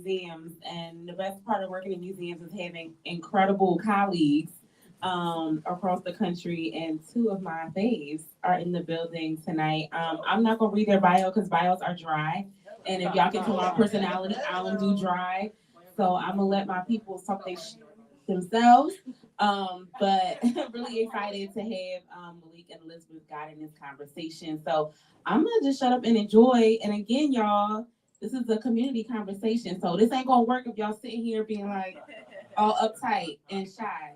museums, and the best part of working in museums is having incredible colleagues across the country. And two of my faves are in the building tonight. I'm not gonna read their bio because bios are dry, and if y'all can tell my personality, I don't do dry. So I'm gonna let my people talk themselves. But really excited to have Malik and Elizabeth guiding this conversation. So I'm gonna just shut up and enjoy. And again, y'all, this is a community conversation. So this ain't gonna work if y'all sitting here being like all uptight and shy.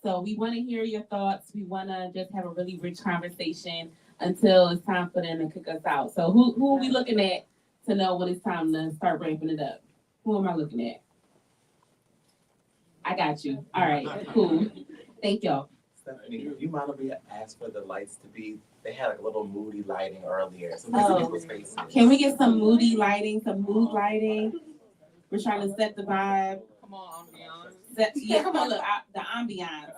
So we want to hear your thoughts. We want to just have a really rich conversation until it's time for them to kick us out. So who are we looking at to know when it's time to start ramping it up? Who am I looking at? I got you. All right, cool. Thank y'all. Stephanie, do you mind if we ask for the lights to be? They had like a little moody lighting earlier, so we see people's faces. Can we get some moody lighting, some mood lighting? We're trying to set the vibe. Come on, ambiance. Yeah, come on, look, the ambiance.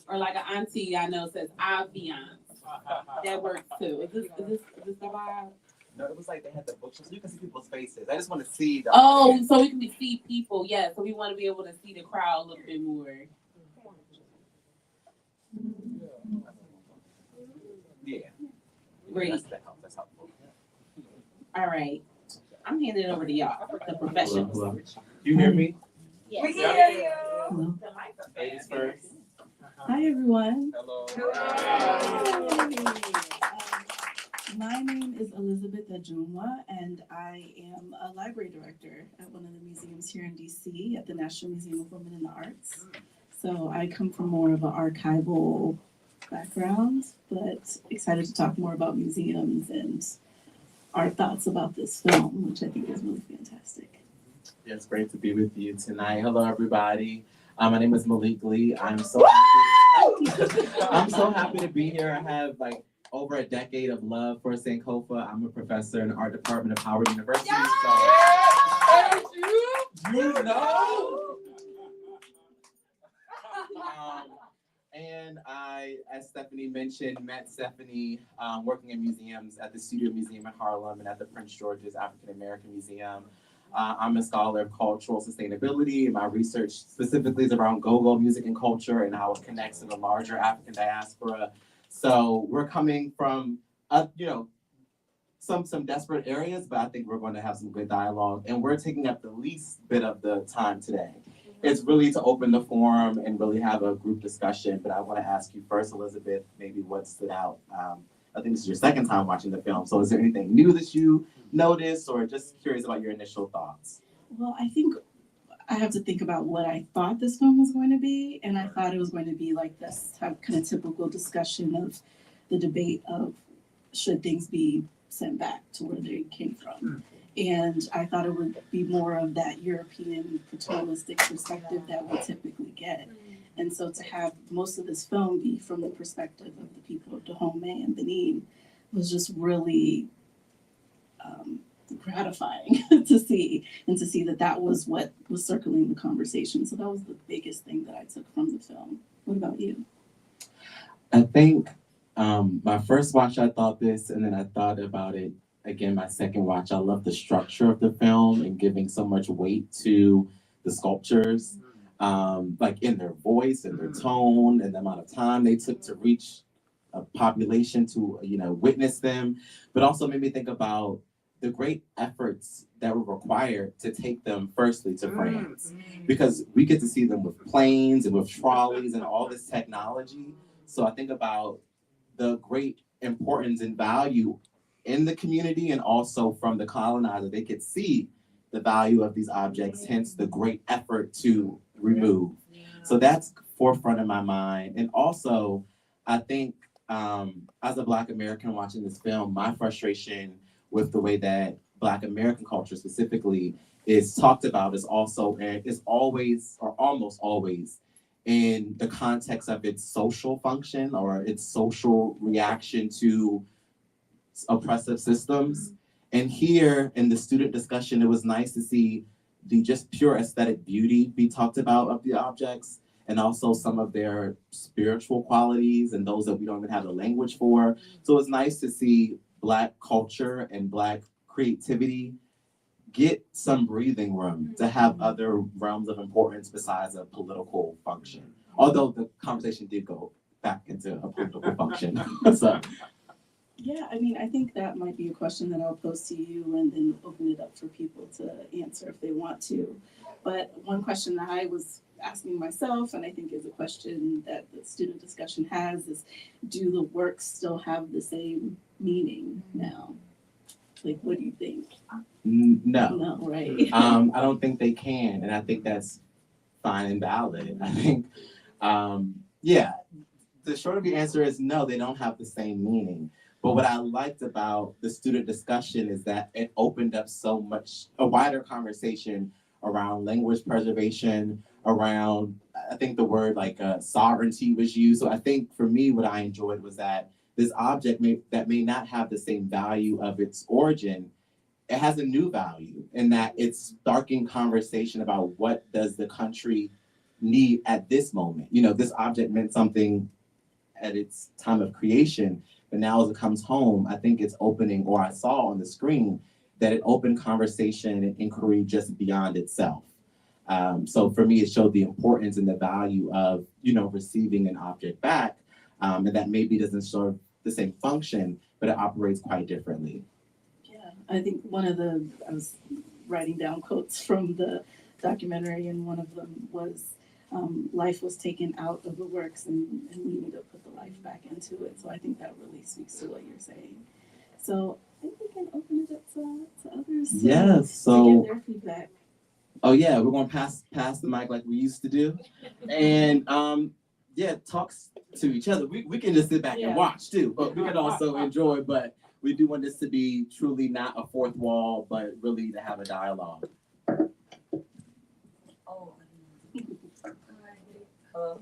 Or like an auntie I know says ambiance. That works too. Is this the vibe? No, it was like they had the bookshelf, so you can see people's faces. I just want to see the audience. So we can see people, yeah. So we want to be able to see the crowd a little bit more. Yeah. Great. That's helpful. All right. I'm handing it over to y'all, the professionals. Hello. You hear me? Yes. We can hear you. Ladies first. Hi, everyone. Hello. My name is Elizabeth Ajunwa, and I am a library director at one of the museums here in DC at the National Museum of Women in the Arts. So I come from more of an archival background, but excited to talk more about museums and our thoughts about this film, which I think is really fantastic. Yeah, it's great to be with you tonight. Hello, everybody. My name is Malik Lee. I'm so happy. I'm so happy to be here. I have like over a decade of love for Sankofa. I'm a professor in the art department of Howard University. So, you know. And I, as Stephanie mentioned, met Stephanie working in museums at the Studio Museum in Harlem and at the Prince George's African American Museum. I'm a scholar of cultural sustainability, and my research specifically is around go-go music and culture and how it connects to the larger African diaspora. So we're coming from, some desperate areas, but I think we're going to have some good dialogue, and we're taking up the least bit of the time today. It's really to open the forum and really have a group discussion, but I want to ask you first, Elizabeth, maybe what stood out. I think this is your second time watching the film, so is there anything new that you noticed, or just curious about your initial thoughts? Well, I think I have to think about what I thought this film was going to be, and I thought it was going to be like this kind of typical discussion of the debate of should things be sent back to where they came from. And I thought it would be more of that European paternalistic perspective that we typically get. And so to have most of this film be from the perspective of the people of Dahomey and Benin was just really gratifying to see, and to see that that was what was circling the conversation. So that was the biggest thing that I took from the film. What about you? I think my first watch, I thought this, and then I thought about it again, my second watch. I love the structure of the film and giving so much weight to the sculptures, like in their voice and their tone and the amount of time they took to reach a population to, witness them, but also made me think about the great efforts that were required to take them firstly to France, because we get to see them with planes and with trolleys and all this technology. So I think about the great importance and value in the community, and also from the colonizer, they could see the value of these objects, hence the great effort to remove. So that's forefront of my mind. And also, I think as a Black American watching this film, my frustration with the way that Black American culture specifically is talked about is also, and is always, or almost always, in the context of its social function or its social reaction to oppressive systems. And here in the student discussion, it was nice to see the just pure aesthetic beauty be talked about of the objects, and also some of their spiritual qualities and those that we don't even have the language for. So it's nice to see Black culture and Black creativity get some breathing room to have other realms of importance besides a political function. Although the conversation did go back into a political function. So Yeah, I mean, I think that might be a question that I'll pose to you and then open it up for people to answer if they want to. But one question that I was asking myself, and I think is a question that the student discussion has, is do the works still have the same meaning now? Like, what do you think? no. No, right? I don't think they can, and I think that's fine and valid. I think, yeah, the short of the answer is no, they don't have the same meaning. But what I liked about the student discussion is that it opened up so much, a wider conversation around language preservation, around, I think the word like sovereignty was used. So I think for me, what I enjoyed was that this object that may not have the same value of its origin, it has a new value in that it's sparking conversation about what does the country need at this moment. You know, this object meant something at its time of creation, but now as it comes home, I think it's opening, or I saw on the screen, that it opened conversation and inquiry just beyond itself. So for me, it showed the importance and the value of, you know, receiving an object back, and that maybe doesn't serve the same function, but it operates quite differently. Yeah, I think I was writing down quotes from the documentary, and one of them was, life was taken out of the works and we need to put the life back into it. So I think that really speaks to what you're saying. So I think we can open it up to others Yes, to give their feedback. Oh yeah, we're gonna pass the mic like we used to do, and yeah, talks to each other. We can just sit back and watch too, but we can also enjoy. But we do want this to be truly not a fourth wall, but really to have a dialogue. Hello.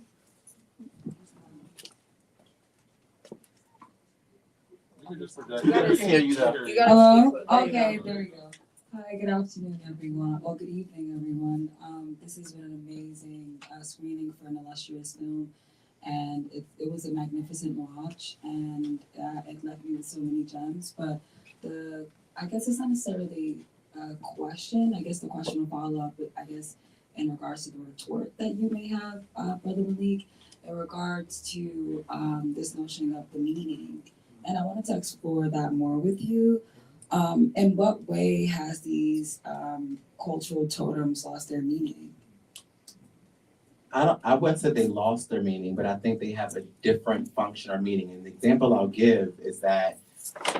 Hear you though. Hello? Okay, there we go. Hi, good afternoon, everyone, or good evening, everyone. This has been an amazing screening for an illustrious film, and it was a magnificent watch, and it left me with so many gems. But I guess it's not necessarily a question. I guess the question will follow up, I guess, in regards to the retort that you may have, Brother Malik, in regards to this notion of the meaning. And I wanted to explore that more with you. In what way has these cultural totems lost their meaning? I wouldn't say they lost their meaning, but I think they have a different function or meaning. And the example I'll give is that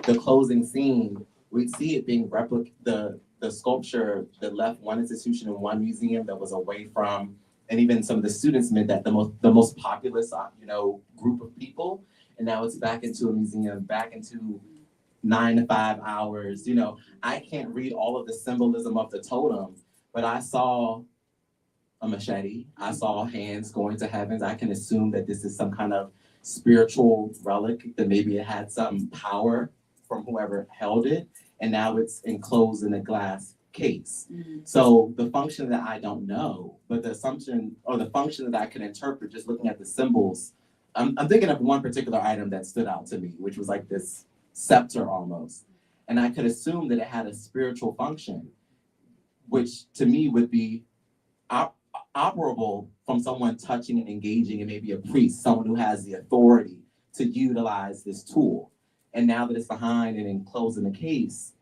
the closing scene, we see it being replicated. The sculpture that left one institution and one museum that was away from, and even some of the students meant that the most populous, group of people, and now it's back into a museum, back into 9 to 5 hours. You know, I can't read all of the symbolism of the totem, but I saw a machete. I saw hands going to heavens. I can assume that this is some kind of spiritual relic, that maybe it had some power from whoever held it, and now it's enclosed in a glass case. Mm-hmm. So the function that I don't know, but the assumption or the function that I can interpret just looking at the symbols, I'm thinking of one particular item that stood out to me, which was like this scepter almost. And I could assume that it had a spiritual function, which to me would be operable from someone touching and engaging, and maybe a priest, someone who has the authority to utilize this tool. And now that it's behind and enclosed in the case,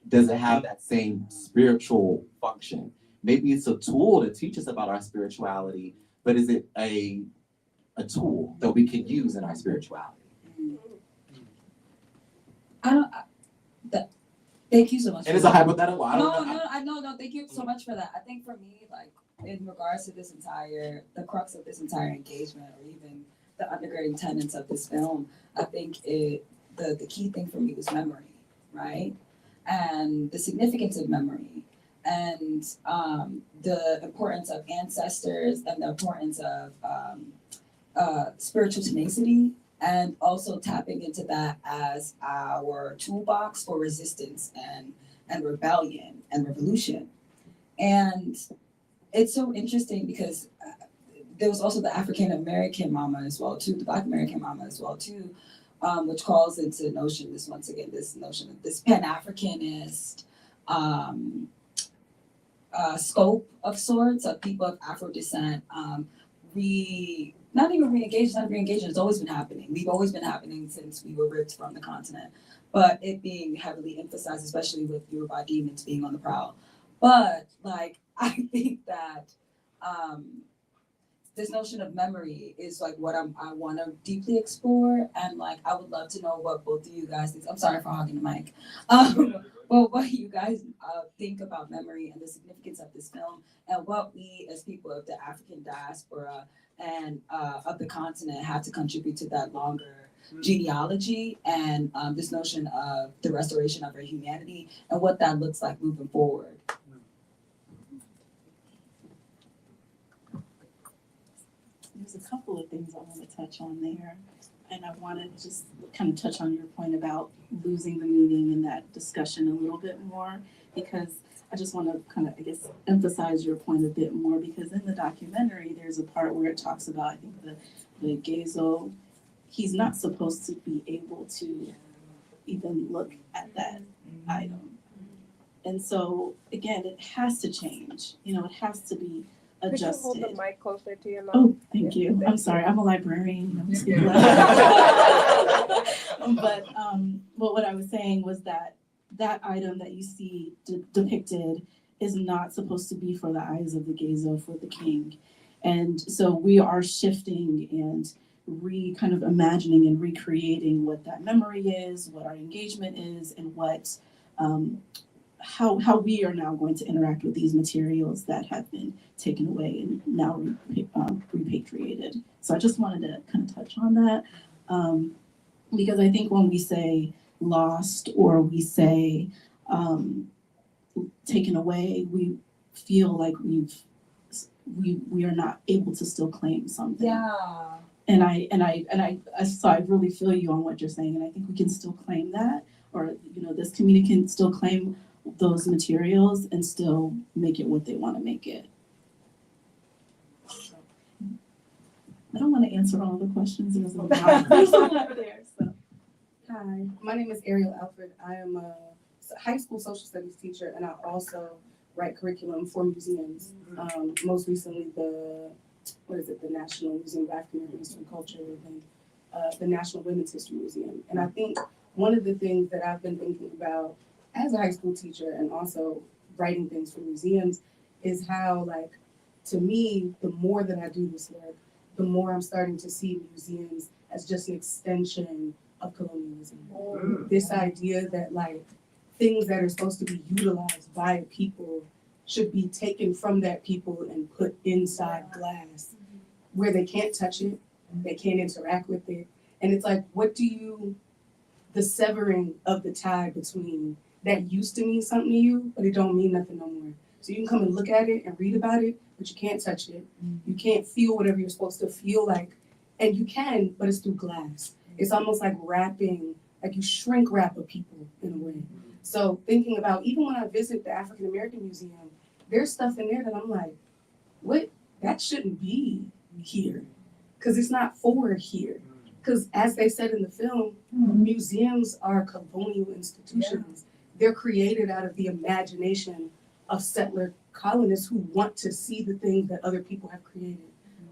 does it have that same spiritual function? Maybe it's a tool to teach us about our spirituality, but is it a tool that we can use in our spirituality? Thank you so much. And it's a hypothetical. No, thank you so much for that. I think for me, like, in regards to the crux of this entire engagement, or even the undergirding tenets of this film, I think the key thing for me was memory, right? And the significance of memory, and the importance of ancestors, and the importance of spiritual tenacity, and also tapping into that as our toolbox for resistance and rebellion and revolution. And it's so interesting because there was also the African American mama as well too, the Black American mama as well too, which calls into notion this Pan-Africanist scope of sorts of people of Afro descent not even re-engaged, not re-engaged, it's always been happening. We've always been happening since we were ripped from the continent. But it being heavily emphasized, especially with Yoruba demons being on the prowl. But like I think that this notion of memory is like what I want to deeply explore, and like I would love to know what both of you guys think. I'm sorry for hogging the mic. Well, what you guys think about memory and the significance of this film, and what we as people of the African diaspora and of the continent have to contribute to that longer genealogy and this notion of the restoration of our humanity and what that looks like moving forward. There's a couple of things I want to touch on there. And I want to just kind of touch on your point about losing the meaning in that discussion a little bit more, because I just want to kind of, I guess, emphasize your point a bit more, because in the documentary, there's a part where it talks about, I think, the Gezo, he's not supposed to be able to even look at that item. And so, again, it has to change. You know, it has to be adjusted. Could you hold the mic closer to your mouth? Oh, thank you. I'm sorry. I'm a librarian. I'm just kidding. But what I was saying was that item that you see depicted is not supposed to be for the eyes of the Gezo, for the king. And so we are shifting and kind of imagining and recreating what that memory is, what our engagement is, and what how we are now going to interact with these materials that have been taken away and now repatriated. So I just wanted to kind of touch on that, because I think when we say lost or we say taken away, we feel like we are not able to still claim something. Yeah. So I really feel you on what you're saying, and I think we can still claim that, or this community can still claim those materials and still make it what they want to make it. I don't want to answer all the questions. There's a lot there. So. Hi, my name is Ariel Alfred. I am a high school social studies teacher, and I also write curriculum for museums. Most recently, the National Museum of African American History and Culture, and the National Women's History Museum. And I think one of the things that I've been thinking about as a high school teacher and also writing things for museums is how, like, to me, the more that I do this work, the more I'm starting to see museums as just an extension of colonialism. This idea that, like, things that are supposed to be utilized by a people should be taken from that people and put inside glass where they can't touch it, they can't interact with it. And it's like, the severing of the tie between that used to mean something to you, but it don't mean nothing no more. So you can come and look at it and read about it, but you can't touch it. You can't feel whatever you're supposed to feel like, and you can, but it's through glass. It's almost like wrapping, like you shrink wrap a people in a way. So thinking about, even when I visit the African American Museum, there's stuff in there that I'm like, what? That shouldn't be here, because it's not for here. Because as they said in the film, museums are colonial institutions. They're created out of the imagination of settler colonists who want to see the things that other people have created,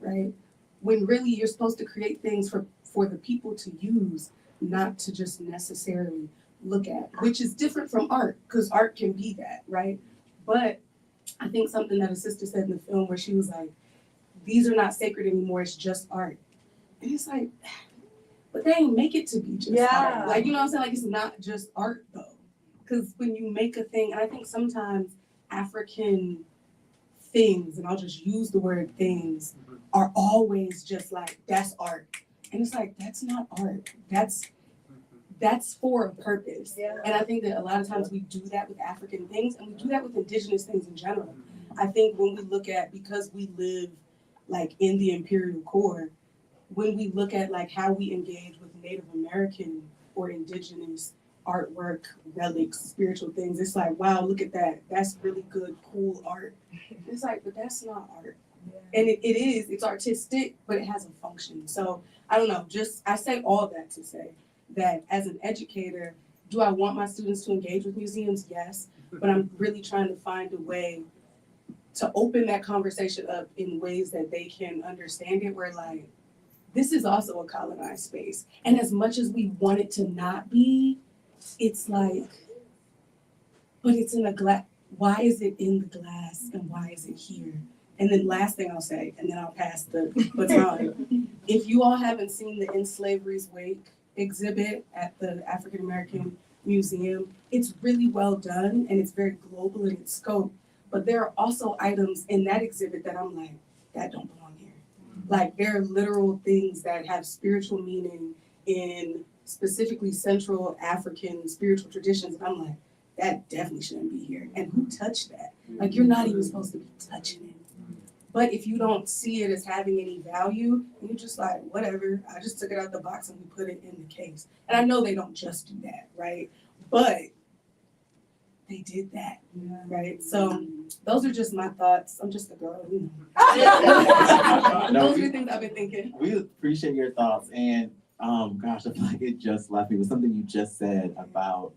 right? When really you're supposed to create things for the people to use, not to just necessarily look at, which is different from art, because art can be that, right? But I think something that a sister said in the film where she was like, these are not sacred anymore, it's just art. And it's like, but they ain't make it to be just art. Like, you know what I'm saying? Like, it's not just art though. Because when you make a thing, and I think sometimes African things, and I'll just use the word things, are always just like, that's art. And it's like, that's not art. That's for a purpose. Yeah. And I think that a lot of times we do that with African things, and we do that with indigenous things in general. I think when we look at, because we live like in the imperial core, when we look at like how we engage with Native American or indigenous artwork, relics, spiritual things, it's like, wow, look at that. That's really good, cool art. It's like, but that's not art. Yeah. And it's artistic, but it has a function. So I don't know, I say all that to say that as an educator, do I want my students to engage with museums? Yes, but I'm really trying to find a way to open that conversation up in ways that they can understand it, where like, this is also a colonized space. And as much as we want it to not be, it's like, but it's in a glass. Why is it in the glass and why is it here? And then last thing I'll say, and then I'll pass the baton. If you all haven't seen the In Slavery's Wake exhibit at the African American Museum, it's really well done and it's very global in its scope. But there are also items in that exhibit that I'm like, that don't belong here. Like there are literal things that have spiritual meaning in specifically Central African spiritual traditions. And I'm like, that definitely shouldn't be here. And who touched that? Like you're not even supposed to be touching it. But if you don't see it as having any value, you're just like, whatever, I just took it out the box and we put it in the case. And I know they don't just do that, right? But they did that, right? So those are just my thoughts. I'm just a girl, you know. No, Those are the things I've been thinking. We appreciate your thoughts, and gosh, I feel like it just left me with something you just said about.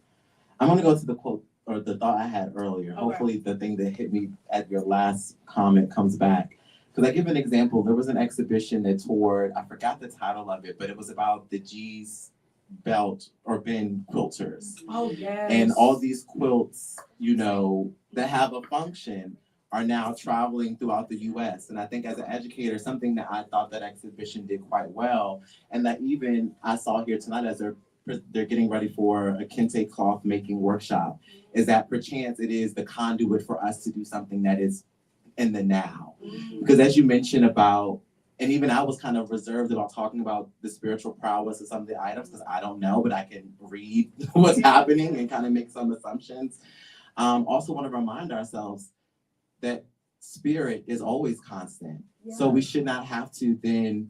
I'm gonna go to the quote or the thought I had earlier. Okay. Hopefully, the thing that hit me at your last comment comes back. Because I give an example. There was an exhibition that toured. I forgot the title of it, but it was about the G's belt or bin quilters. Oh, yes. And all these quilts, you know, that have a function are now traveling throughout the US. And I think as an educator, something that I thought that exhibition did quite well, and that even I saw here tonight as they're getting ready for a kente cloth making workshop, is that perchance it is the conduit for us to do something that is in the now. Because as you mentioned about, and even I was kind of reserved about talking about the spiritual prowess of some of the items because I don't know, but I can read what's happening and kind of make some assumptions. Also want to remind ourselves that spirit is always constant. Yeah. So we should not have to then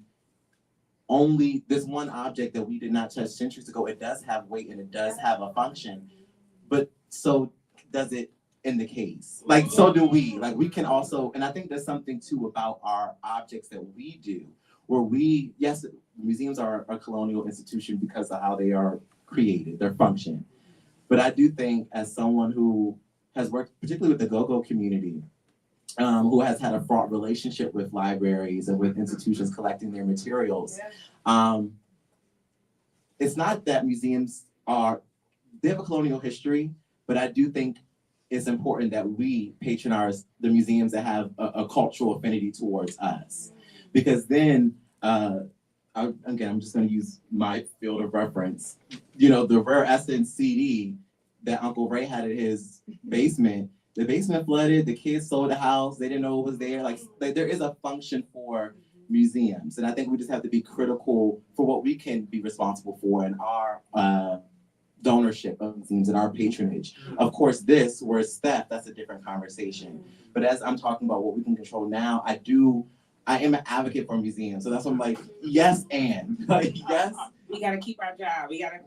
only this one object that we did not touch centuries ago. It does have weight and it does have a function, but so does it in the case. Like, so do we. Like, we can also, and I think there's something too about our objects that we do, where we, yes, museums are a colonial institution because of how they are created, their function. But I do think as someone who has worked particularly with the go-go community, who has had a fraught relationship with libraries and with institutions collecting their materials, it's not that museums they have a colonial history, but I do think it's important that we patronize the museums that have a cultural affinity towards us. Because then, I'm just going to use my field of reference. You know, the Rare Essence CD that Uncle Ray had in his basement, the basement flooded, the kids sold the house, they didn't know it was there. Like there is a function for museums. And I think we just have to be critical for what we can be responsible for in our donorship of museums and our patronage. Of course, where it's theft, that's a different conversation. But as I'm talking about what we can control now, I am an advocate for museums. So that's what I'm like, yes, and like, yes. We gotta keep our job. We gotta.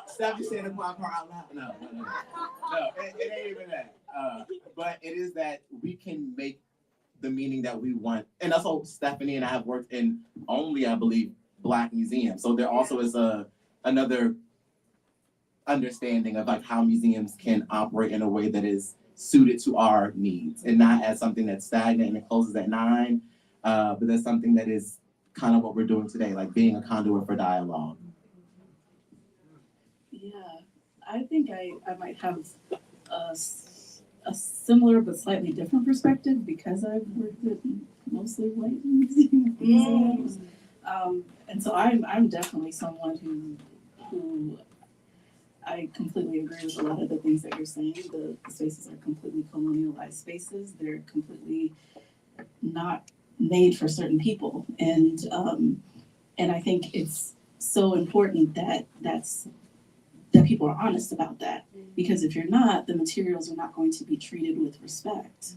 Stop you saying the quiet part out loud. No, it ain't even that. But it is that we can make the meaning that we want. And that's how Stephanie and I have worked in only, I believe, Black museums. So there also is another understanding of like how museums can operate in a way that is suited to our needs and not as something that's stagnant and it closes at 9, but that's something that is kind of what we're doing today, like being a conduit for dialogue. Yeah, I think I might have a similar but slightly different perspective because I've worked at mostly white museums. And so I'm definitely someone who I completely agree with a lot of the things that you're saying. The spaces are completely colonialized spaces. They're completely not made for certain people. And I think it's so important that people are honest about that. Because if you're not, the materials are not going to be treated with respect.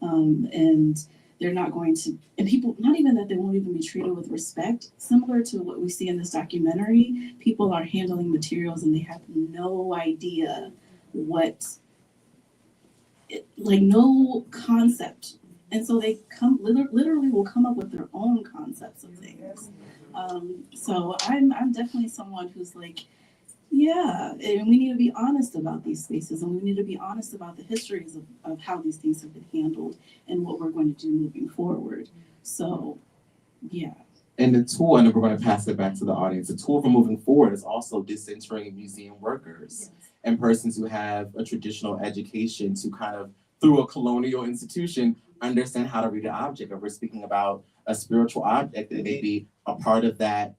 And they're not going to, and people, not even that they won't even be treated with respect, similar to what we see in this documentary, people are handling materials and they have no idea no concept. And so they literally will come up with their own concepts of things. So I'm definitely someone who's like, Yeah, and we need to be honest about these spaces, and we need to be honest about the histories of how these things have been handled and what we're going to do moving forward. So, yeah. And the tool, and we're going to pass it back to the audience, the tool for moving forward is also decentering museum workers and persons who have a traditional education to kind of, through a colonial institution, understand how to read an object. If we're speaking about a spiritual object, it may be a part of that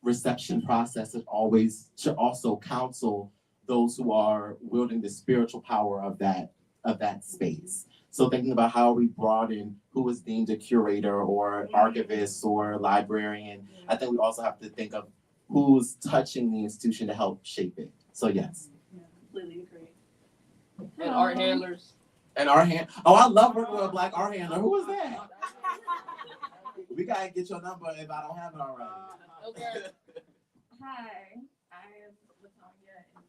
reception process that always should also counsel those who are wielding the spiritual power of that space. So thinking about how we broaden who is deemed a curator or archivist or librarian, I think we also have to think of who's touching the institution to help shape it. So yes. Yeah, completely agree. And art handlers. And art hand. Oh, I love working with a Black art handler. Who was that? We gotta get your number if I don't have it already. Okay. Hi, I am Latonya, and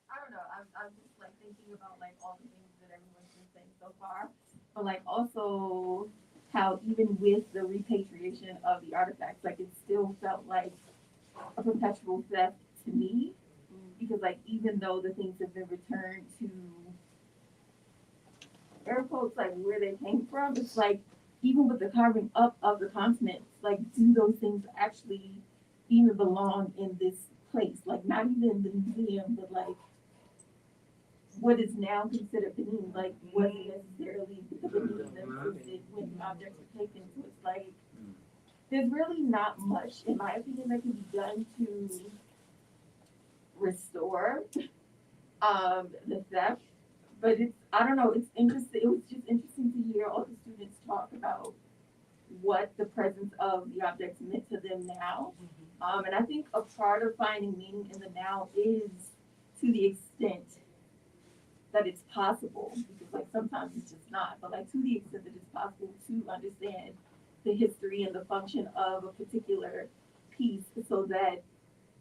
I don't know. I'm just like thinking about like all the things that everyone's been saying so far, but like also how even with the repatriation of the artifacts, like it still felt like a perpetual theft to me, because like even though the things have been returned to air quotes like where they came from, it's like even with the carving up of the continents, like do those things actually even belong in this place? Like not even the museum, but like what is now considered Benin, like wasn't necessarily the Benin that existed when the objects were taken. So it's like there's really not much, in my opinion, that can be done to restore the theft. But it's, I don't know, it's interesting. It was just interesting to hear all the students talk about what the presence of the objects meant to them now. And I think a part of finding meaning in the now is to the extent that it's possible, because like sometimes it's just not, but like to the extent that it's possible to understand the history and the function of a particular piece, so that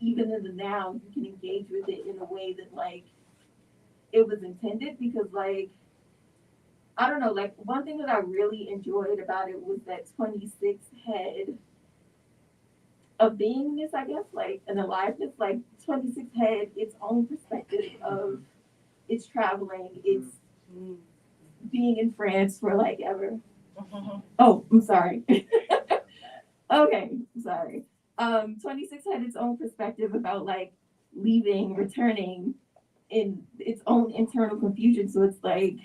even in the now you can engage with it in a way that like it was intended. Because like I don't know, like one thing that I really enjoyed about it was that 26 had a beingness, I guess, like an aliveness. Like 26 had its own perspective of its traveling, its being in France for like ever. Oh, I'm sorry. Okay, sorry. 26 had its own perspective about like leaving, returning, in its own internal confusion. So it's like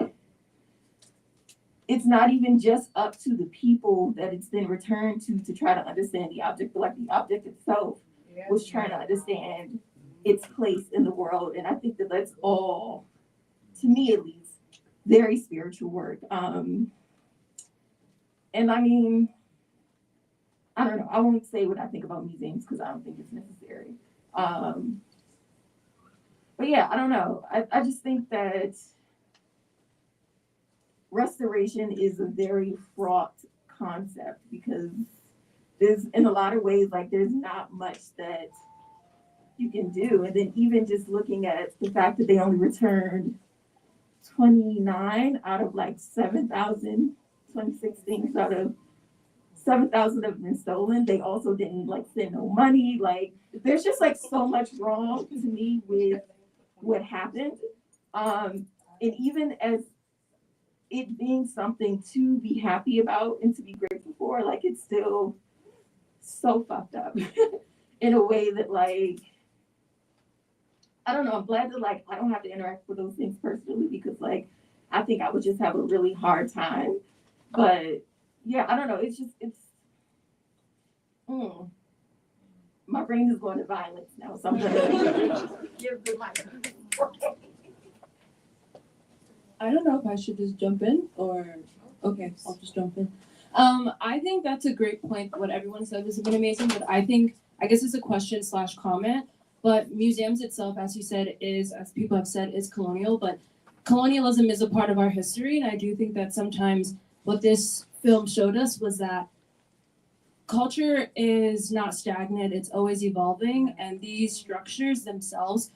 it's not even just up to the people that it's then returned to try to understand the object, but like the object itself was trying to understand its place in the world. And I think that that's all, to me at least, very spiritual work. And I mean, I don't know, I won't say what I think about museums because I don't think it's necessary. But yeah, I don't know. I just think that restoration is a very fraught concept, because there's, in a lot of ways, like there's not much that you can do. And then even just looking at the fact that they only returned 29 out of like 7,000, 26 things out of 7,000 have been stolen. They also didn't like send no money. Like there's just like so much wrong to me with what happened. And even as it being something to be happy about and to be grateful for, like it's still so fucked up in a way that like, I don't know, I'm glad that like I don't have to interact with those things personally, because like I think I would just have a really hard time. But yeah, I don't know, it's just, it's, my brain is going to violence now, so I'm gonna give the mic. I don't know if I should just jump in or, okay, I'll just jump in. I think that's a great point. What everyone said has been amazing, but I guess it's a question / comment, but museums itself, as you said, is, as people have said, is colonial, but colonialism is a part of our history. And I do think that sometimes what this film showed us was that culture is not stagnant, it's always evolving. And these structures themselves,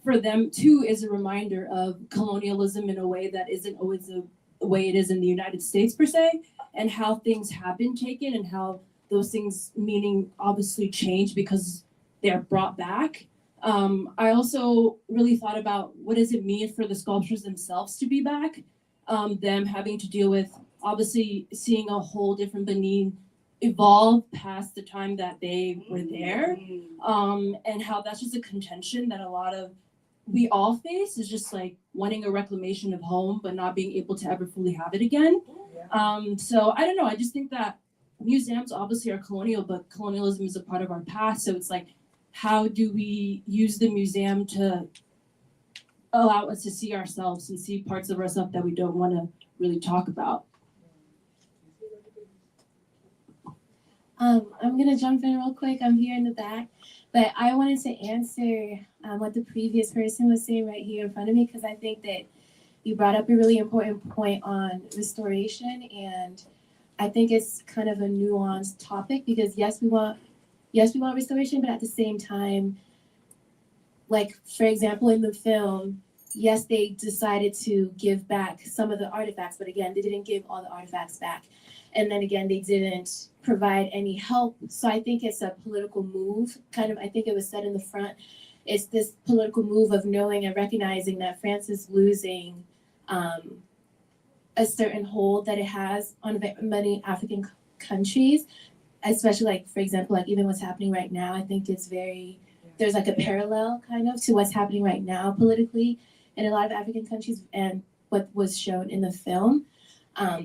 for them too, is a reminder of colonialism in a way that isn't always the way it is in the United States per se, and how things have been taken and how those things meaning obviously change because they're brought back. I also really thought about what does it mean for the sculptures themselves to be back, them having to deal with obviously seeing a whole different Benin evolve past the time that they were there, and how that's just a contention that a lot of we all face is just like wanting a reclamation of home but not being able to ever fully have it again. So I don't know, I just think that museums obviously are colonial, but colonialism is a part of our past, so it's like how do we use the museum to allow us to see ourselves and see parts of ourselves that we don't want to really talk about. I'm gonna jump in real quick. I'm here in the back, but I wanted to answer what the previous person was saying right here in front of me, because I think that you brought up a really important point on restoration, and I think it's kind of a nuanced topic because yes, we want restoration, but at the same time, like for example in the film, yes, they decided to give back some of the artifacts, but again, they didn't give all the artifacts back. And then again, they didn't provide any help. So I think it's a political move, kind of, I think it was said in the front, it's this political move of knowing and recognizing that France is losing a certain hold that it has on many African countries, especially like, for example, like even what's happening right now, I think it's there's like a parallel kind of to what's happening right now politically in a lot of African countries and what was shown in the film.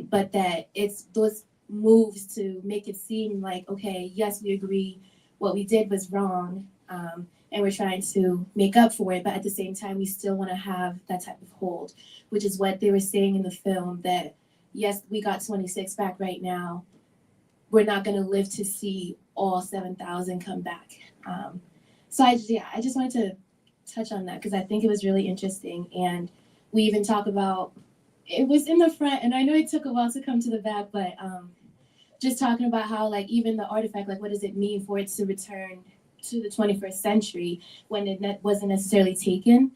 But that it's those moves to make it seem like, okay, yes, we agree what we did was wrong, and we're trying to make up for it, but at the same time, we still want to have that type of hold, which is what they were saying in the film, that yes, we got 26 back right now. We're not going to live to see all 7,000 come back. So I just wanted to touch on that because I think it was really interesting. And we even talk about, it was in the front, and I know it took a while to come to the back, but just talking about how like even the artifact, like what does it mean for it to return to the 21st century when it wasn't necessarily taken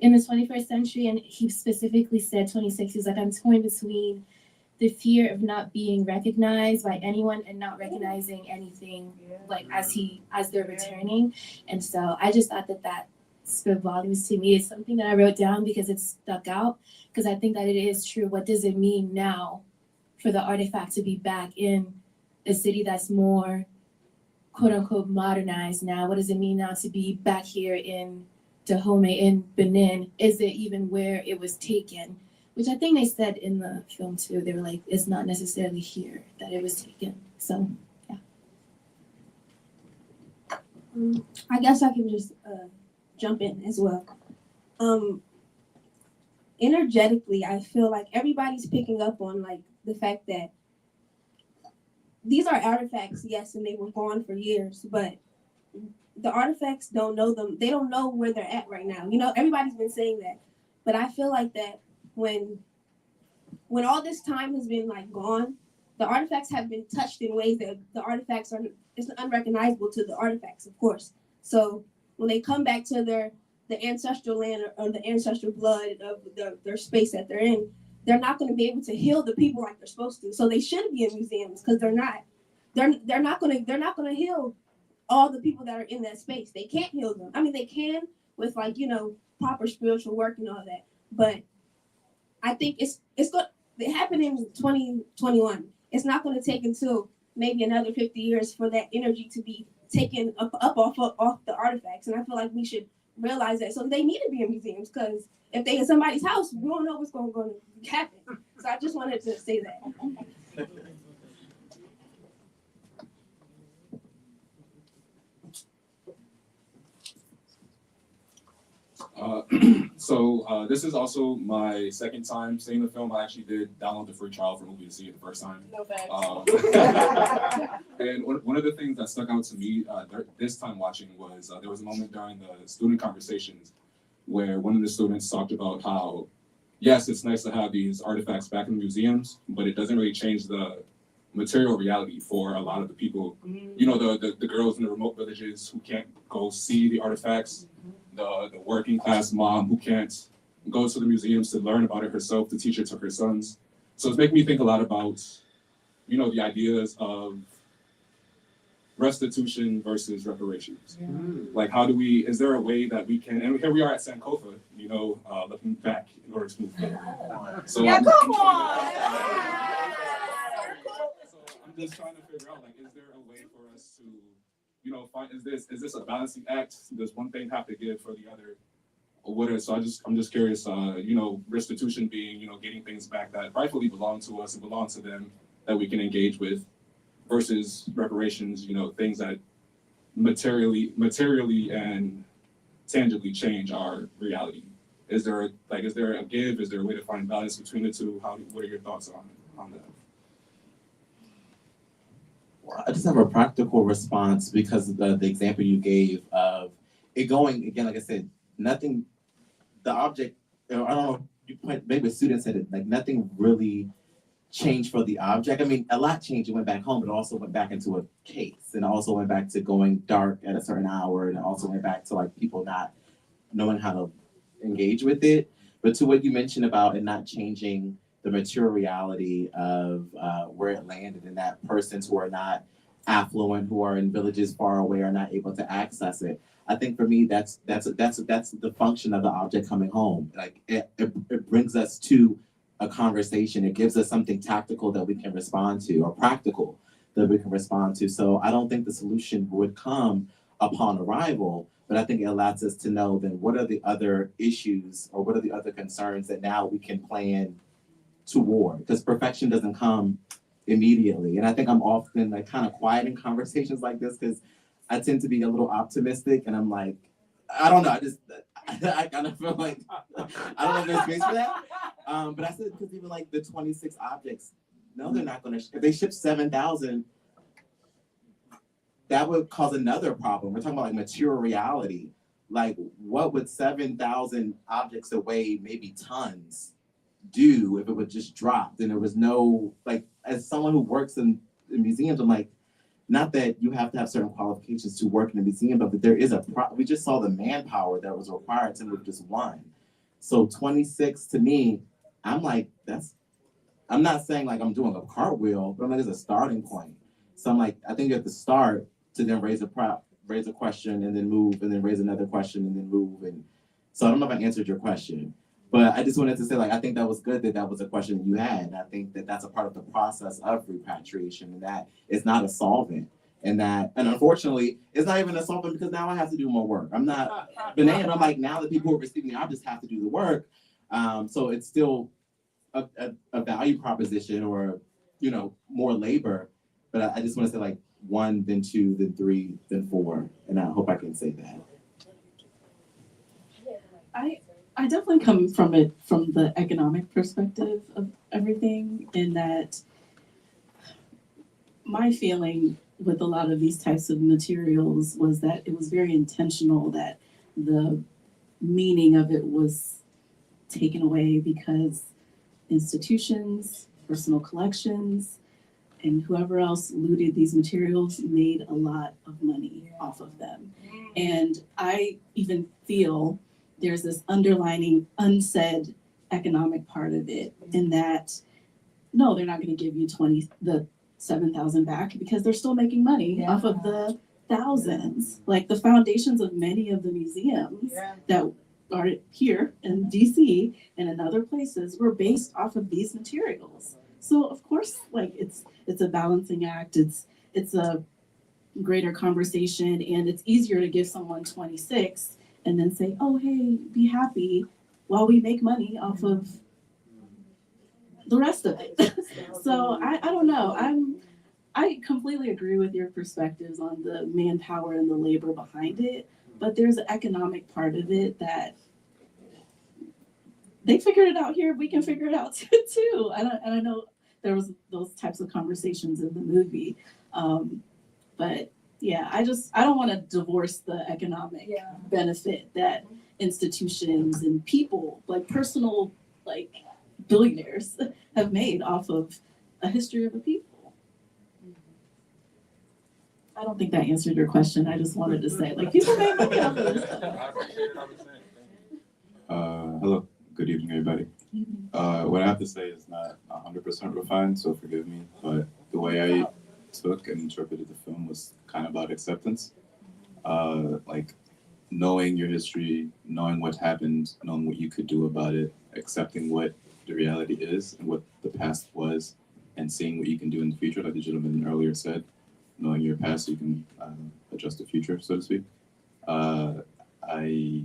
in the 21st century? And he specifically said 26, he's like, I'm torn between the fear of not being recognized by anyone and not recognizing anything like as they're returning. And so I just thought that spoke volumes to me. It's something that I wrote down because it stuck out, because I think that it is true. What does it mean now for the artifact to be back in a city that's more quote unquote modernized now? What does it mean now to be back here in Dahomey in Benin? Is it even where it was taken? Which I think they said in the film too. They were like, it's not necessarily here that it was taken. So yeah. I guess I can just jump in as well. Energetically, I feel like everybody's picking up on like the fact that these are artifacts, yes, and they were gone for years, but the artifacts don't know them. They don't know where they're at right now. You know, everybody's been saying that, but I feel like that when all this time has been like gone, the artifacts have been touched in ways that the artifacts it's unrecognizable to the artifacts, of course. So when they come back to the ancestral land or the ancestral blood of their space that they're in, they're not going to be able to heal the people like they're supposed to. So they shouldn't be in museums because they're not going to heal all the people that are in that space. They can't heal them. I mean, they can with like, you know, proper spiritual work and all that. But I think it's going to happen in 2021. It's not going to take until maybe another 50 years for that energy to be taken up off the artifacts. And I feel like we should realize that. So they need to be in museums, because if they in somebody's house, we don't know what's going to happen. So I just wanted to say that. So this is also my second time seeing the film. I actually did download the free trial for movie to see it the first time. No facts. And one of the things that stuck out to me this time watching was there was a moment during the student conversations where one of the students talked about how, yes, it's nice to have these artifacts back in museums, but it doesn't really change the material reality for a lot of the people. You know, the girls in the remote villages who can't go see the artifacts, the working class mom who can't go to the museums to learn about it herself, to teach it to her sons. So it's making me think a lot about, you know, the ideas of restitution versus reparations. Like, how do we? Is there a way that we can? And here we are at Sankofa, you know, looking back in order to move forward. So Yeah, come on. So I'm just trying to figure out, like, is there a way for us to, you know, find? Is this a balancing act? Does one thing have to give for the other? Or what is? So I'm just curious. You know, restitution being, you know, getting things back that rightfully belong to us and belong to them that we can engage with, versus reparations. You know, things that materially and tangibly change our reality. Is there a give? Is there a way to find balance between the two? What are your thoughts on that? Well, I just have a practical response because of the example you gave of it going again. Like I said, nothing. The object. I don't know. Maybe a student said it. Like nothing really changed for the object. I mean, a lot changed. It went back home, but it also went back into a case, and it also went back to going dark at a certain hour, and it also went back to like people not knowing how to engage with it. But to what you mentioned about it not changing the material reality of where it landed, and that persons who are not affluent, who are in villages far away, are not able to access it. I think for me, that's the function of the object coming home. Like it brings us to a conversation. It gives us something tactical that we can respond to, or practical that we can respond to. So I don't think the solution would come upon arrival, but I think it allows us to know then what are the other issues or what are the other concerns that now we can plan toward, because perfection doesn't come immediately. And I think I'm often like kind of quiet in conversations like this because I tend to be a little optimistic, and I'm like, I don't know, I kind of feel like I don't know if there's space for that. But I said because even like the 26 objects, no, they're not going to. If they ship 7,000, that would cause another problem. We're talking about like material reality. Like, what would 7,000 objects that weigh maybe tons do if it would just drop? Then there was no, like, as someone who works in museums, I'm like, not that you have to have certain qualifications to work in a museum, but there is we just saw the manpower that was required to move just one. So 26 to me, I'm like, I'm not saying like I'm doing a cartwheel, but I'm like, it's a starting point. So I'm like, I think you have to start to then raise a question and then move and then raise another question and then move. And so I don't know if I answered your question, but I just wanted to say, like, I think that was good that was a question you had. And I think that that's a part of the process of repatriation, and that it's not a solvent. And unfortunately, it's not even a solvent because now I have to do more work. I'm not banana. I'm like, now the people who are receiving the objects have to do the work. So it's still a value proposition, or, you know, more labor. But I just want to say, like, 1, then 2, then 3, then 4. And I hope I can say that. I definitely come from it from the economic perspective of everything, in that my feeling with a lot of these types of materials was that it was very intentional, that the meaning of it was taken away because institutions, personal collections, and whoever else looted these materials made a lot of money off of them. And I even feel there's this underlining unsaid economic part of it, in that, no, they're not going to give you 7,000 back because they're still making money off of the thousands. Like the foundations of many of the museums that are here in DC and in other places were based off of these materials. So of course, like it's a balancing act. It's a greater conversation, and it's easier to give someone 26 and then say, oh, hey, be happy while we make money off of the rest of it. So I don't know. I completely agree with your perspectives on the manpower and the labor behind it, but there's an economic part of it that they figured it out here. We can figure it out too. And I know there was those types of conversations in the movie, but yeah, I don't want to divorce the economic benefit that institutions and people, like personal, like billionaires, have made off of a history of a people. I don't think that answered your question. I just wanted to say, like, people make money off of this stuff. Hello, good evening, everybody. What I have to say is not 100% refined, so forgive me, but the way I took and interpreted the film was kind of about acceptance. Like knowing your history, knowing what happened, knowing what you could do about it, accepting what the reality is and what the past was, and seeing what you can do in the future, like the gentleman earlier said, knowing your past so you can adjust the future, so to speak. I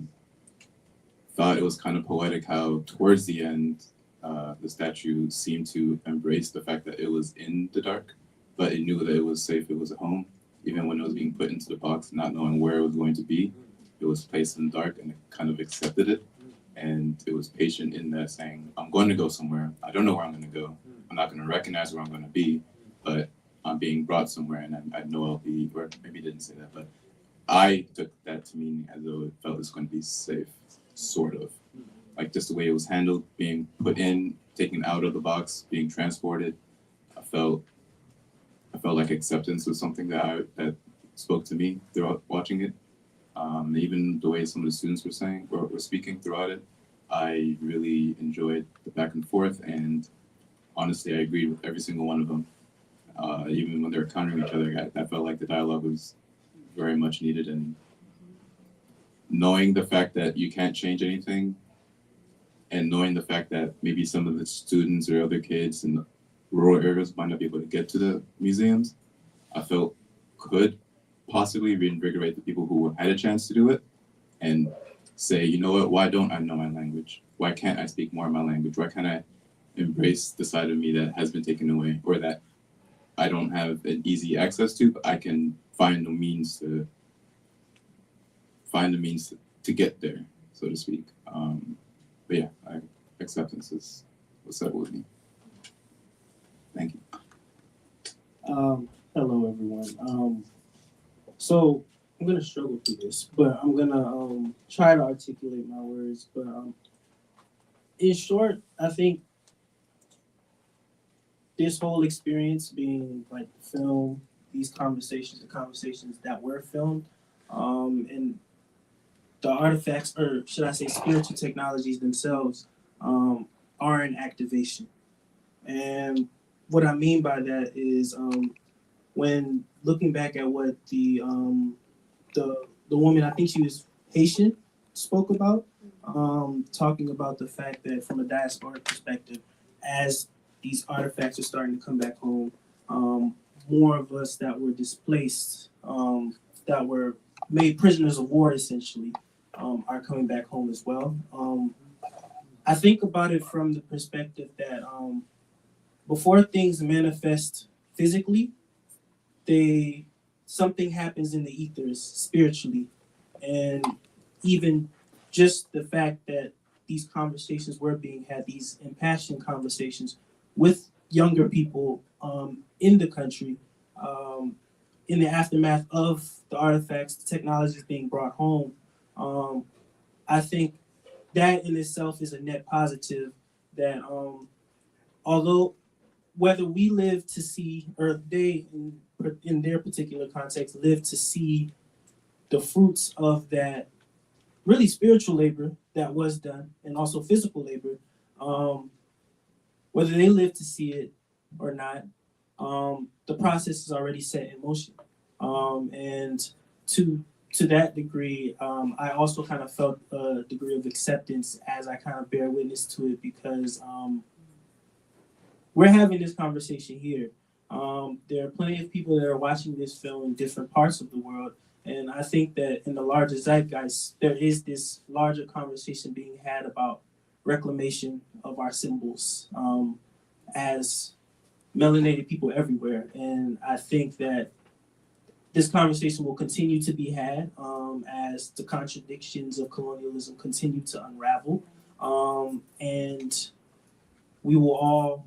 thought it was kind of poetic how towards the end, the statue seemed to embrace the fact that it was in the dark, but it knew that it was safe, it was a home. Even when it was being put into the box, not knowing where it was going to be, it was placed in the dark and it kind of accepted it. And it was patient in that, saying, I'm going to go somewhere. I don't know where I'm going to go. I'm not going to recognize where I'm going to be, but I'm being brought somewhere and I know I'll be, or maybe it didn't say that, but I took that to mean as though it felt it's going to be safe, sort of. Like just the way it was handled, being put in, taken out of the box, being transported. I felt like acceptance was something that spoke to me throughout watching it. Even the way some of the students were speaking throughout it, I really enjoyed the back and forth, and honestly, I agreed with every single one of them. Even when they were countering each other, I felt like the dialogue was very much needed, and knowing the fact that you can't change anything, and knowing the fact that maybe some of the students or other kids in rural areas might not be able to get to the museums, I felt could possibly reinvigorate the people who had a chance to do it and say, you know what, why don't I know my language? Why can't I speak more of my language? Why can't I embrace the side of me that has been taken away or that I don't have an easy access to, but I can find the means to get there, so to speak. But yeah, acceptance is what's settled with me. Thank you. Hello everyone. So I'm gonna struggle through this, but I'm gonna try to articulate my words. But in short, I think this whole experience being like the film, these conversations, the conversations that were filmed, and the artifacts, or should I say spiritual technologies themselves, are an activation. And what I mean by that is when looking back at what the woman, I think she was Haitian, spoke about, talking about the fact that from a diasporic perspective, as these artifacts are starting to come back home, more of us that were displaced, that were made prisoners of war essentially, are coming back home as well. I think about it from the perspective that before things manifest physically, something happens in the ethers spiritually, and even just the fact that these conversations were being had, these impassioned conversations with younger people in the country, in the aftermath of the artifacts, the technologies being brought home, I think that in itself is a net positive that although whether we live to see, or they in their particular context live to see the fruits of that really spiritual labor that was done and also physical labor, whether they live to see it or not, the process is already set in motion. And to that degree, I also kind of felt a degree of acceptance as I kind of bear witness to it, because we're having this conversation here. There are plenty of people that are watching this film in different parts of the world, and I think that in the larger zeitgeist, there is this larger conversation being had about reclamation of our symbols as melanated people everywhere. And I think that this conversation will continue to be had as the contradictions of colonialism continue to unravel, and we will all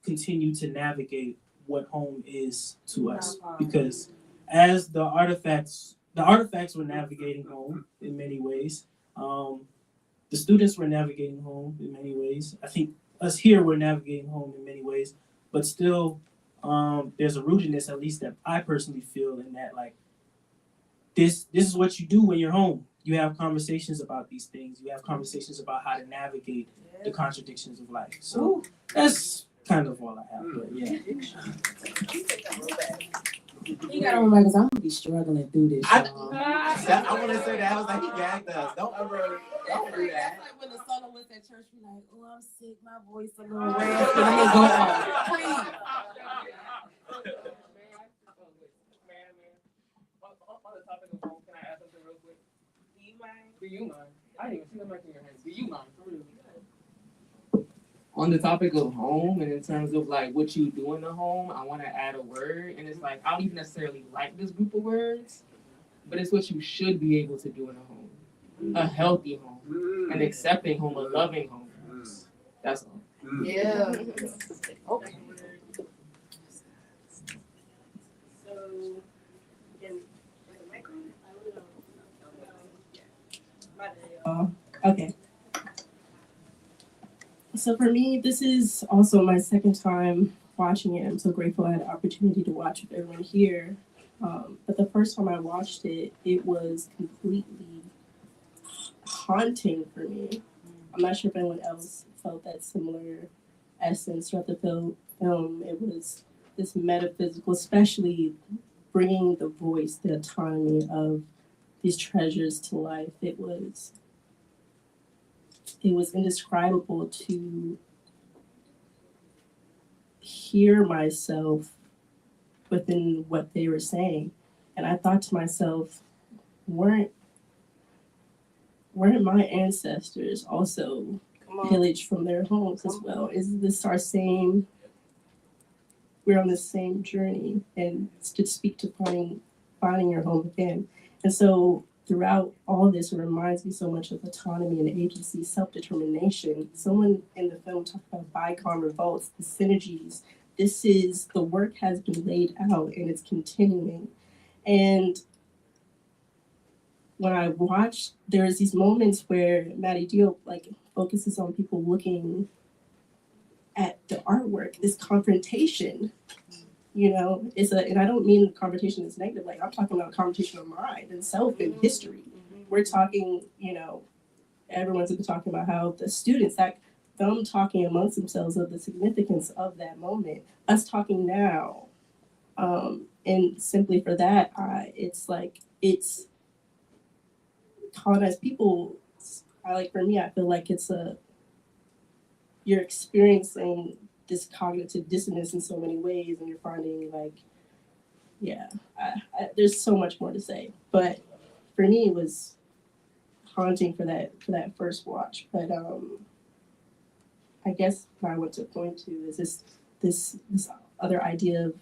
continue to navigate what home is to us, because as the artifacts were navigating home in many ways, the students were navigating home in many ways. I think us here were navigating home in many ways, but still there's a rootedness, at least that I personally feel, in that like this is what you do when you're home. You have conversations about these things. You have conversations about how to navigate the contradictions of life. So that's kind of all I have. But yeah. He got on like, I'm gonna be struggling through this. I Y'all. want to say that. I was like, he gagged us. Don't do that. That's like when the soloist at church be like, oh, I'm sick, my voice a little raspy. Let me go on. Please. On the topic of home, can I add something real quick? Do you mind? Do you mind? I didn't even see the mic in your hands. Do you mind? For real. On the topic of home and in terms of like what you do in the home, I want to add a word, and it's like I don't even necessarily like this group of words, but it's what you should be able to do in a home, a healthy home, an accepting home, a loving home. That's all. Yeah. Okay. Okay. So for me, this is also my second time watching it. I'm so grateful I had the opportunity to watch with everyone here. But the first time I watched it, it was completely haunting for me. I'm not sure if anyone else felt that similar essence throughout the film. It was this metaphysical, especially bringing the voice, the autonomy of these treasures to life. It was indescribable to hear myself within what they were saying. And I thought to myself, weren't my ancestors also pillaged from their homes as well? Is this our same, we're on the same journey, and to speak to finding your home again. And so throughout all this, it reminds me so much of autonomy and agency, self-determination. Someone in the film talked about bicon revolts, the synergies. The work has been laid out and it's continuing. And when I watched, there's these moments where Maddie Diop focuses on people looking at the artwork, this confrontation. And I don't mean confrontation is negative. Like, I'm talking about confrontation of mind and self and history. We're talking, everyone's been talking about how the students, them talking amongst themselves of the significance of that moment, us talking now. And simply for that, it's colonized people. For me, I feel like you're experiencing this cognitive dissonance in so many ways, and you're finding there's so much more to say. But for me, it was haunting for that first watch. But I guess what I want to point to is this other idea of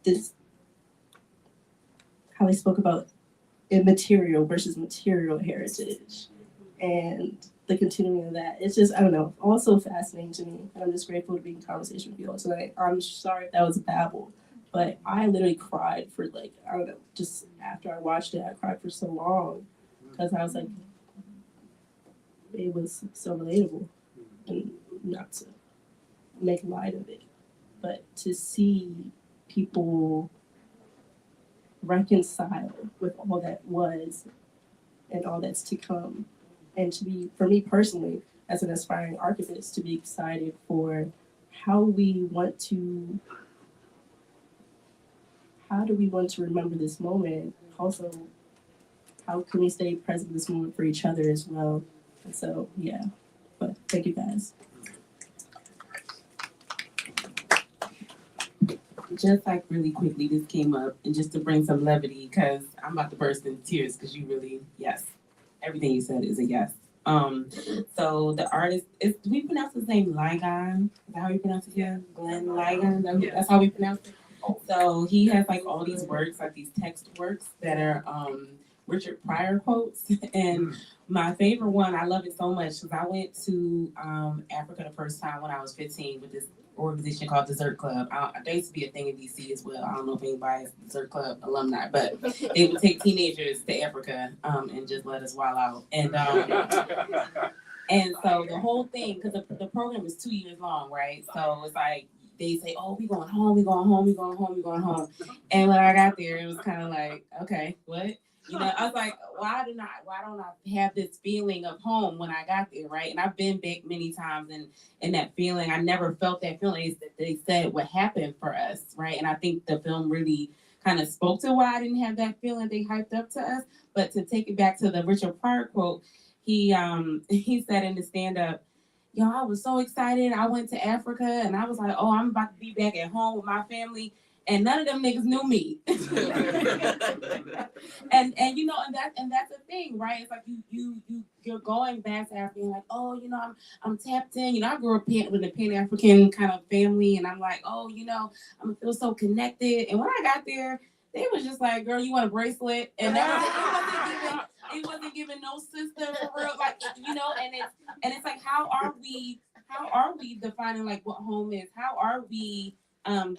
this, how they spoke about immaterial versus material heritage, and the continuing of that. It's just, I don't know, also fascinating to me. And I'm just grateful to be in conversation with you all tonight. I'm sorry if that was a babble, but I literally cried for I don't know, just after I watched it, I cried for so long because I was like, it was so relatable. And not to make light of it, but to see people reconcile with all that was and all that's to come. And to be, for me personally, as an aspiring archivist, to be excited for how do we want to remember this moment? Also, how can we stay present in this moment for each other as well? And so, yeah, but thank you guys. Just really quickly, this came up, and just to bring some levity, because I'm about to burst into tears, because you really, yes, everything you said is a yes. So the artist, do we pronounce his name Ligon? Is that how you pronounce it? Yeah, Glenn Ligon. That's how we pronounce it. So he has all these works, these text works that are Richard Pryor quotes, and my favorite one, I love it so much because I went to Africa the first time when I was 15 with this organization called Dessert Club. There used to be a thing in DC as well. I don't know if anybody's Dessert Club alumni, but they would take teenagers to Africa and just let us wild out. And so the whole thing, because the program is 2 years long, right? So it's they say, oh, we going home, we going home, we going home, we going home. And when I got there, it was kind of like, okay, what? You know, I was like, why don't I have this feeling of home when I got there, right? And I've been back many times, and that feeling, I never felt that feeling. Is that they said what happened for us, right? And I think the film really kind of spoke to why I didn't have that feeling they hyped up to us. But to take it back to the Richard Pryor quote, he said in the stand up, yo, I was so excited. I went to Africa and I was like, oh, I'm about to be back at home with my family. And none of them niggas knew me. and you know, and that's the thing, right? It's like you're going back to Africa and like, oh, you know, I'm tapped in. You know, I grew up with a Pan-African kind of family, and I'm like, oh, you know, I'm feel so connected. And when I got there, they was just like, girl, you want a bracelet? And that it wasn't giving no sister for real, like, you know, and it's like, how are we defining like what home is? How are we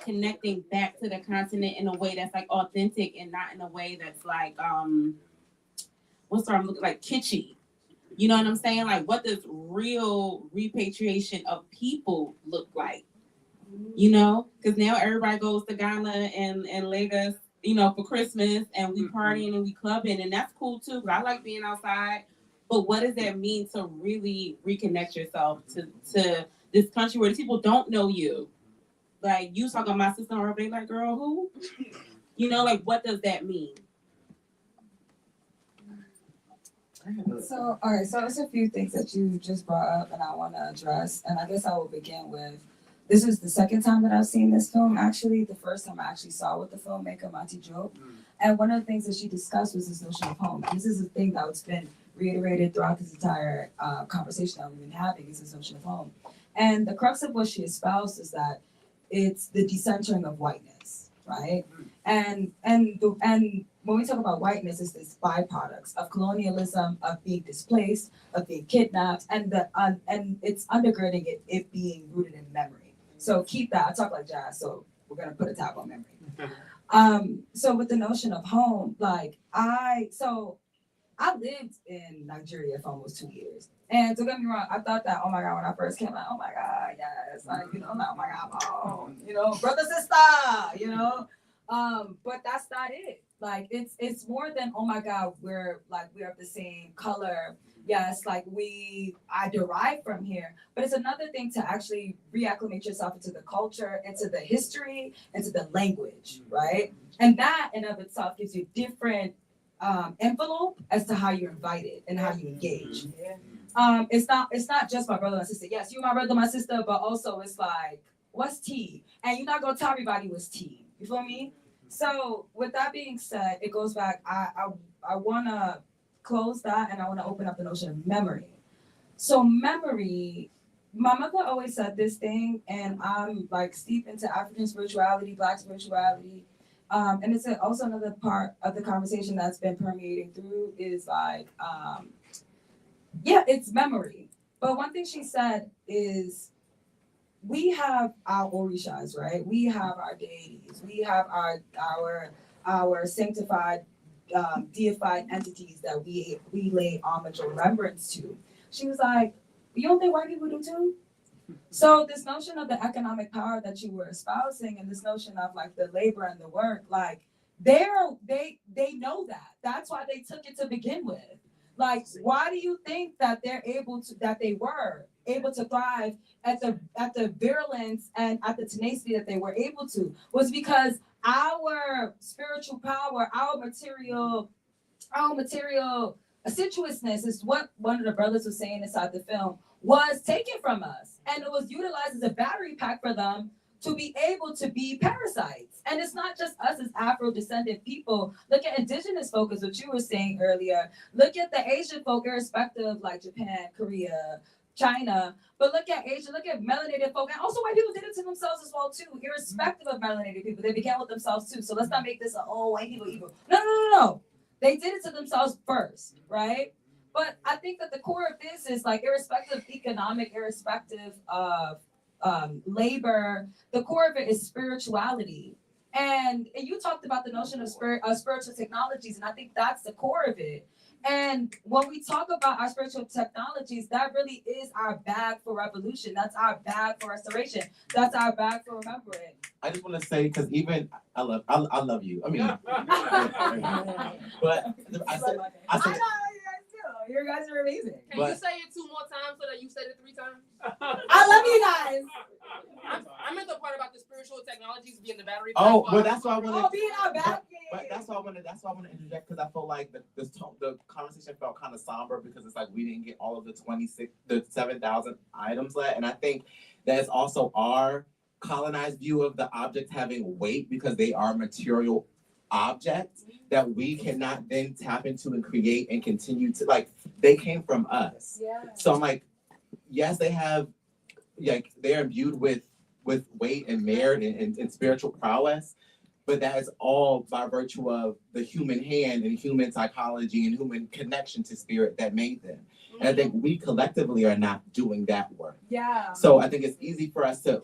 connecting back to the continent in a way that's like authentic and not in a way that's like what's the word I'm looking like kitschy? You know what I'm saying? Like, what does real repatriation of people look like? You know, because now everybody goes to Ghana and Lagos, you know, for Christmas, and we partying and we clubbing, and that's cool too. But I like being outside. But what does that mean to really reconnect yourself to this country where people don't know you? Like, you talking about my sister or they like, girl, who? You know, like, what does that mean? So, all right, so there's a few things that you just brought up and I want to address. And I guess I will begin with, this is the second time that I've seen this film, actually. The first time I actually saw with the filmmaker, Monty Job. And one of the things that she discussed was this notion of home. And this is a thing that's been reiterated throughout this entire conversation that we've been having, is this notion of home. And the crux of what she espoused is that it's the decentering of whiteness, right? And when we talk about whiteness, it's this byproducts of colonialism, of being displaced, of being kidnapped, and it's undergirding it being rooted in memory. So keep that. I talk like jazz, so we're gonna put a tap on memory. So with the notion of home, like I lived in Nigeria for almost 2 years. And don't get me wrong, I thought that, oh my God, when I first came out, oh my God, yes, like, you know, like, oh my God, I'm home, you know, brother, sister, you know. But that's not it. Like, it's more than, oh my God, we're of the same color. Yes, like I derive from here. But it's another thing to actually reacclimate yourself into the culture, into the history, into the language, right? And that in of itself gives you different envelope as to how you're invited and how you engage. It's not just my brother, my sister. Yes, you my brother, my sister, but also it's like, what's tea? And you're not gonna tell everybody what's tea. You feel me? So with that being said, it goes back. I wanna close that and I wanna open up the notion of memory. So memory, my mother always said this thing, and I'm like steep into African spirituality, Black spirituality. And it's also another part of the conversation that's been permeating through is like, it's memory. But one thing she said is, we have our orishas, right? We have our deities. We have our sanctified, deified entities that we lay homage or reverence to. She was like, you don't think white people do too? So this notion of the economic power that you were espousing, and this notion of like the labor and the work, like they know that. That's why they took it to begin with. Like, why do you think that they were able to thrive at the virulence and at the tenacity that they were able to? Was because our spiritual power, our material assiduousness is what one of the brothers was saying inside the film, was taken from us, and it was utilized as a battery pack for them to be able to be parasites. And it's not just us as Afro-descendant people. Look at indigenous folk, as what you were saying earlier. Look at the Asian folk, irrespective, like Japan, Korea, China. But look at Asia, look at melanated folk. And also white people did it to themselves as well, too. Irrespective of melanated people, they began with themselves, too. So let's not make this white people evil. No. They did it to themselves first, right? But I think that the core of this is like, irrespective of economic, irrespective of labor, the core of it is spirituality. And you talked about the notion of spiritual technologies, and I think that's the core of it. And when we talk about our spiritual technologies, that really is our bag for revolution. That's our bag for restoration. That's our bag for remembering. I just want to say, because even I love you. I mean, but I said I know you guys do. You guys are amazing. Can you say it 2 more times so that you said it 3 times? I love you guys. I meant the part about the spiritual technologies being the battery. Oh, well, that's why I wanted. Oh, being our back. But that's why I wanted. That's why I want to interject, because I feel like the conversation felt kind of somber, because it's like we didn't get all of the 7,000 items left, and I think that's also our colonized view of the objects having weight, because they are material objects that we cannot then tap into and create and continue to, like, they came from us. Yeah. So I'm like, yes, they have, like, they're imbued with weight and merit and spiritual prowess, but that is all by virtue of the human hand and human psychology and human connection to spirit that made them. And I think we collectively are not doing that work. Yeah. So I think it's easy for us to,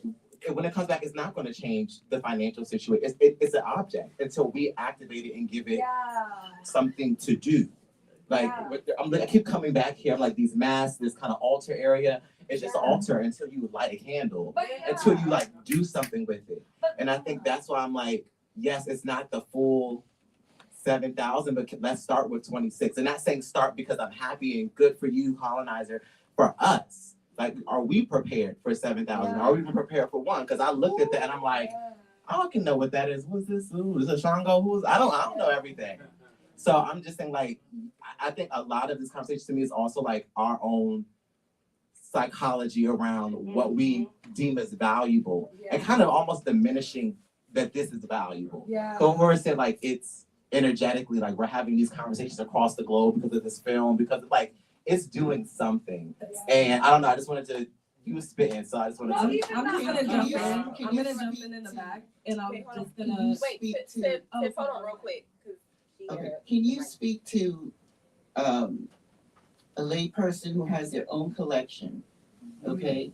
when it comes back, it's not going to change the financial situation. It's an object until we activate it and give it something to do. Like, I keep coming back here. I'm like, these masks, this kind of altar area, it's just an altar until you light a candle, until you like do something with it. And I think that's why I'm like, yes, it's not the full 7,000, but let's start with 26. And not saying start because I'm happy and good for you, colonizer. For us, like, are we prepared for 7,000? Are we even prepared for one? Because I looked at that and I'm like, I can know what that is. Who's this? Who is it? Shango? I don't know everything. So I'm just saying, like, I think a lot of this conversation to me is also like our own psychology around what we deem as valuable, and kind of almost diminishing that this is valuable. So when we're saying, like, it's energetically, like, we're having these conversations across the globe because of this film, because like it's doing something. And I don't know, I just wanted to, you were spitting, so I just wanted to. I'm just gonna jump in. I'm gonna jump in the back, and I'm just gonna Wait, Tiff, hold on real quick. Okay. Can you speak to a layperson who has their own collection? Okay.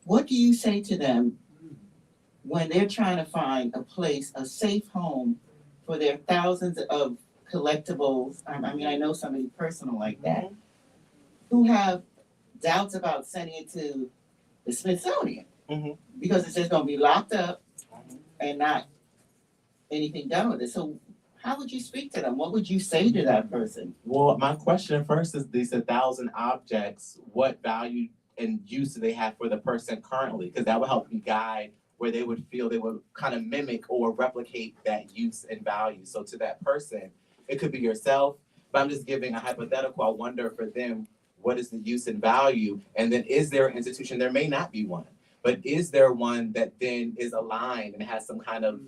What do you say to them when they're trying to find a place, a safe home for their thousands of collectibles? I mean, I know somebody personal like that, who have doubts about sending it to the Smithsonian because it's just going to be locked up and not anything done with it. So how would you speak to them? What would you say to that person? Well, my question first is, these 1,000 objects, what value and use do they have for the person currently? Because that would help me guide where they would feel they would kind of mimic or replicate that use and value. So to that person, it could be yourself, but I'm just giving a hypothetical. I wonder for them, what is the use and value? And then is there an institution? There may not be one, but is there one that then is aligned and has some kind of,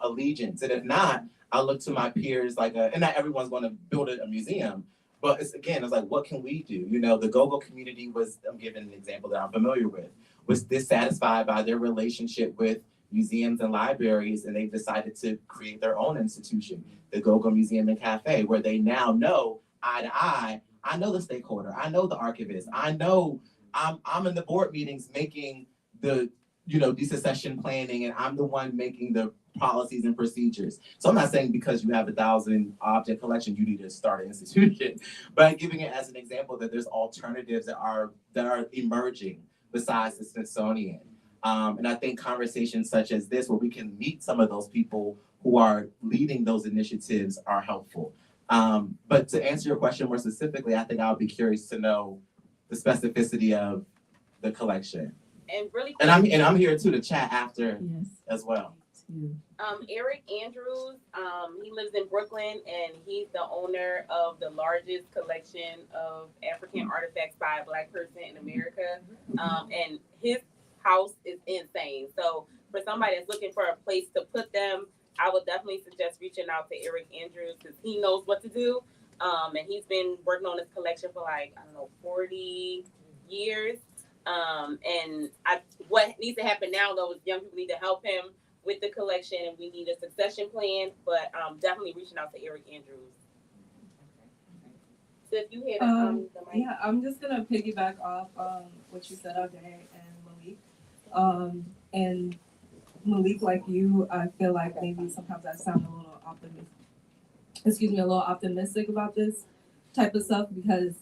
allegiance? And if not, I'll look to my peers, like, and not everyone's going to build a museum, but it's like, what can we do? The go-go community was, I'm giving an example that I'm familiar with, was dissatisfied by their relationship with museums and libraries, and they decided to create their own institution, the Go-Go Museum and Cafe, where they now know eye to eye. I know the stakeholder, I know the archivist, I know I'm in the board meetings making the, decession planning, and I'm the one making the policies and procedures. So I'm not saying because you have 1,000 object collection, you need to start an institution, but I'm giving it as an example that there's alternatives that are emerging besides the Smithsonian. And I think conversations such as this, where we can meet some of those people who are leading those initiatives, are helpful. But to answer your question more specifically, I think I would be curious to know the specificity of the collection. And really quick, and I'm here too to chat after as well. Eric Andrews, he lives in Brooklyn, and he's the owner of the largest collection of African artifacts by a Black person in America. And his house is insane. So for somebody that's looking for a place to put them, I would definitely suggest reaching out to Eric Andrews, because he knows what to do. And he's been working on this collection for 40 years. And what needs to happen now, though, is young people need to help him with the collection, and we need a succession plan, but definitely reaching out to Eric Andrews. So if you hear the mic. Yeah, I'm just gonna piggyback off what you said, Audrey and Malik. And Malik, like you, I feel like maybe sometimes I sound a little a little optimistic about this type of stuff because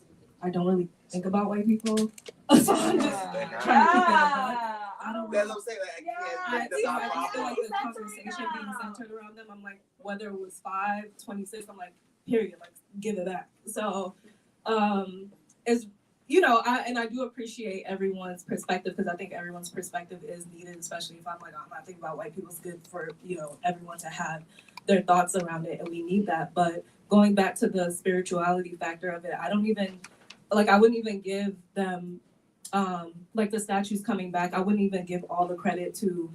I don't really think about white people. So I'm just trying to keep it above. I don't That's know. what I'm saying. Like, I that's not a feel like problem. the conversation being centered around them, I'm like, whether it was 5, 26, I'm like, period, like, give it back. So, it's, I do appreciate everyone's perspective because I think everyone's perspective is needed, especially if I'm like, I'm not thinking about white people. It's good for, everyone to have their thoughts around it, and we need that. But going back to the spirituality factor of it, I wouldn't even give them, like the statues coming back, I wouldn't even give all the credit to,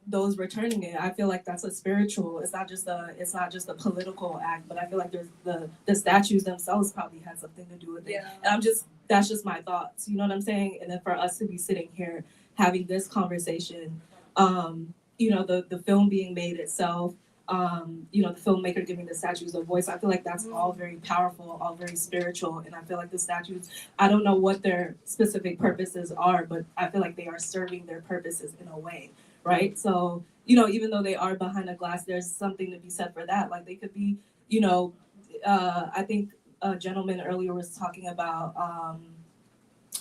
those returning it. I feel like that's a spiritual. It's not just a political act, but I feel like there's the statues themselves probably had something to do with it. Yeah. And that's just my thoughts. You know what I'm saying? And then for us to be sitting here having this conversation, the film being made itself, the filmmaker giving the statues a voice. I feel like that's all very powerful, all very spiritual. And I feel like the statues, I don't know what their specific purposes are, but I feel like they are serving their purposes in a way, right? So, even though they are behind a glass, there's something to be said for that. Like they could be, I think a gentleman earlier was talking about,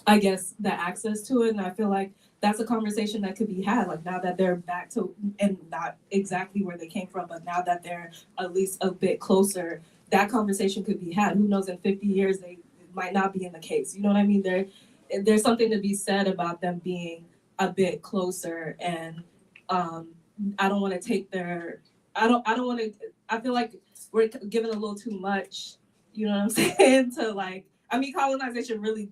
I guess, the access to it. And I feel like that's a conversation that could be had, like now that they're back to, and not exactly where they came from, but now that they're at least a bit closer, that conversation could be had. Who knows, in 50 years, it might not be in the case. You know what I mean? There's something to be said about them being a bit closer, and I don't want to take their, I feel like we're giving a little too much, you know what I'm saying, to like, colonization really,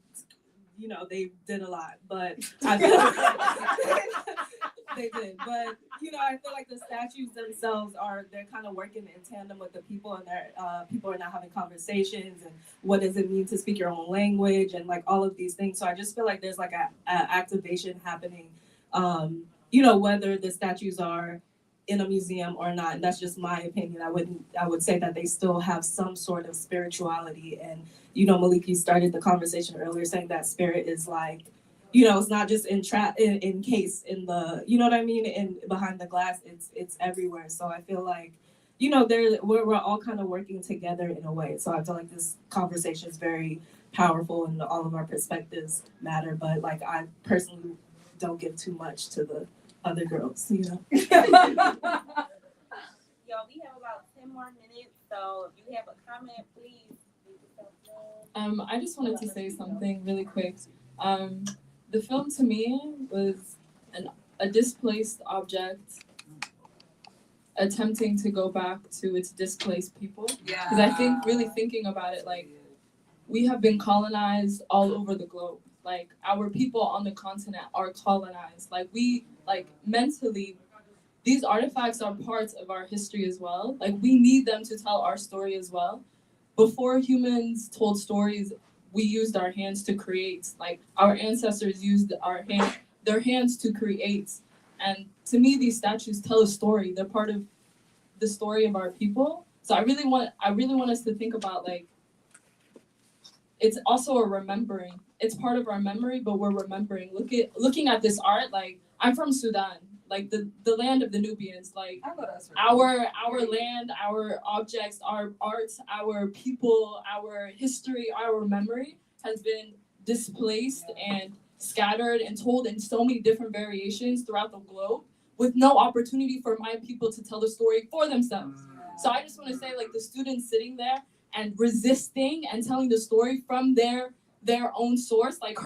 they did a lot, but I feel like they did. But I feel like the statues themselves they're kind of working in tandem with the people, and people are now having conversations, and what does it mean to speak your own language, and like all of these things. So I just feel like there's like a activation happening, whether the statues are in a museum or not. And that's just my opinion. I would say that they still have some sort of spirituality. And Malik, you started the conversation earlier saying that spirit is like, it's not just encased in the, you know what I mean, and behind the glass. It's everywhere. So I feel like, we're all kind of working together in a way. So I feel like this conversation is very powerful, and all of our perspectives matter. But like, I personally don't give too much to the other girls, Yo, we have about 10 more minutes, so if you have a comment, please. I just wanted to say something really quick. The film to me was a displaced object attempting to go back to its displaced people. Yeah. Because I think, really thinking about it, like, we have been colonized all over the globe. Like, our people on the continent are colonized. Like, mentally, these artifacts are parts of our history as well. Like, we need them to tell our story as well. Before humans told stories, we used our hands to create. Like, our ancestors used their hands to create. And to me, these statues tell a story. They're part of the story of our people. So I really want us to think about, like, it's also a remembering. It's part of our memory, but we're remembering. Looking at this art, like, I'm from Sudan, like the land of the Nubians. Like, our land, our objects, our art, our people, our history, our memory has been displaced and scattered and told in so many different variations throughout the globe, with no opportunity for my people to tell the story for themselves. So I just want to say, like, the students sitting there and resisting and telling the story from their own source, like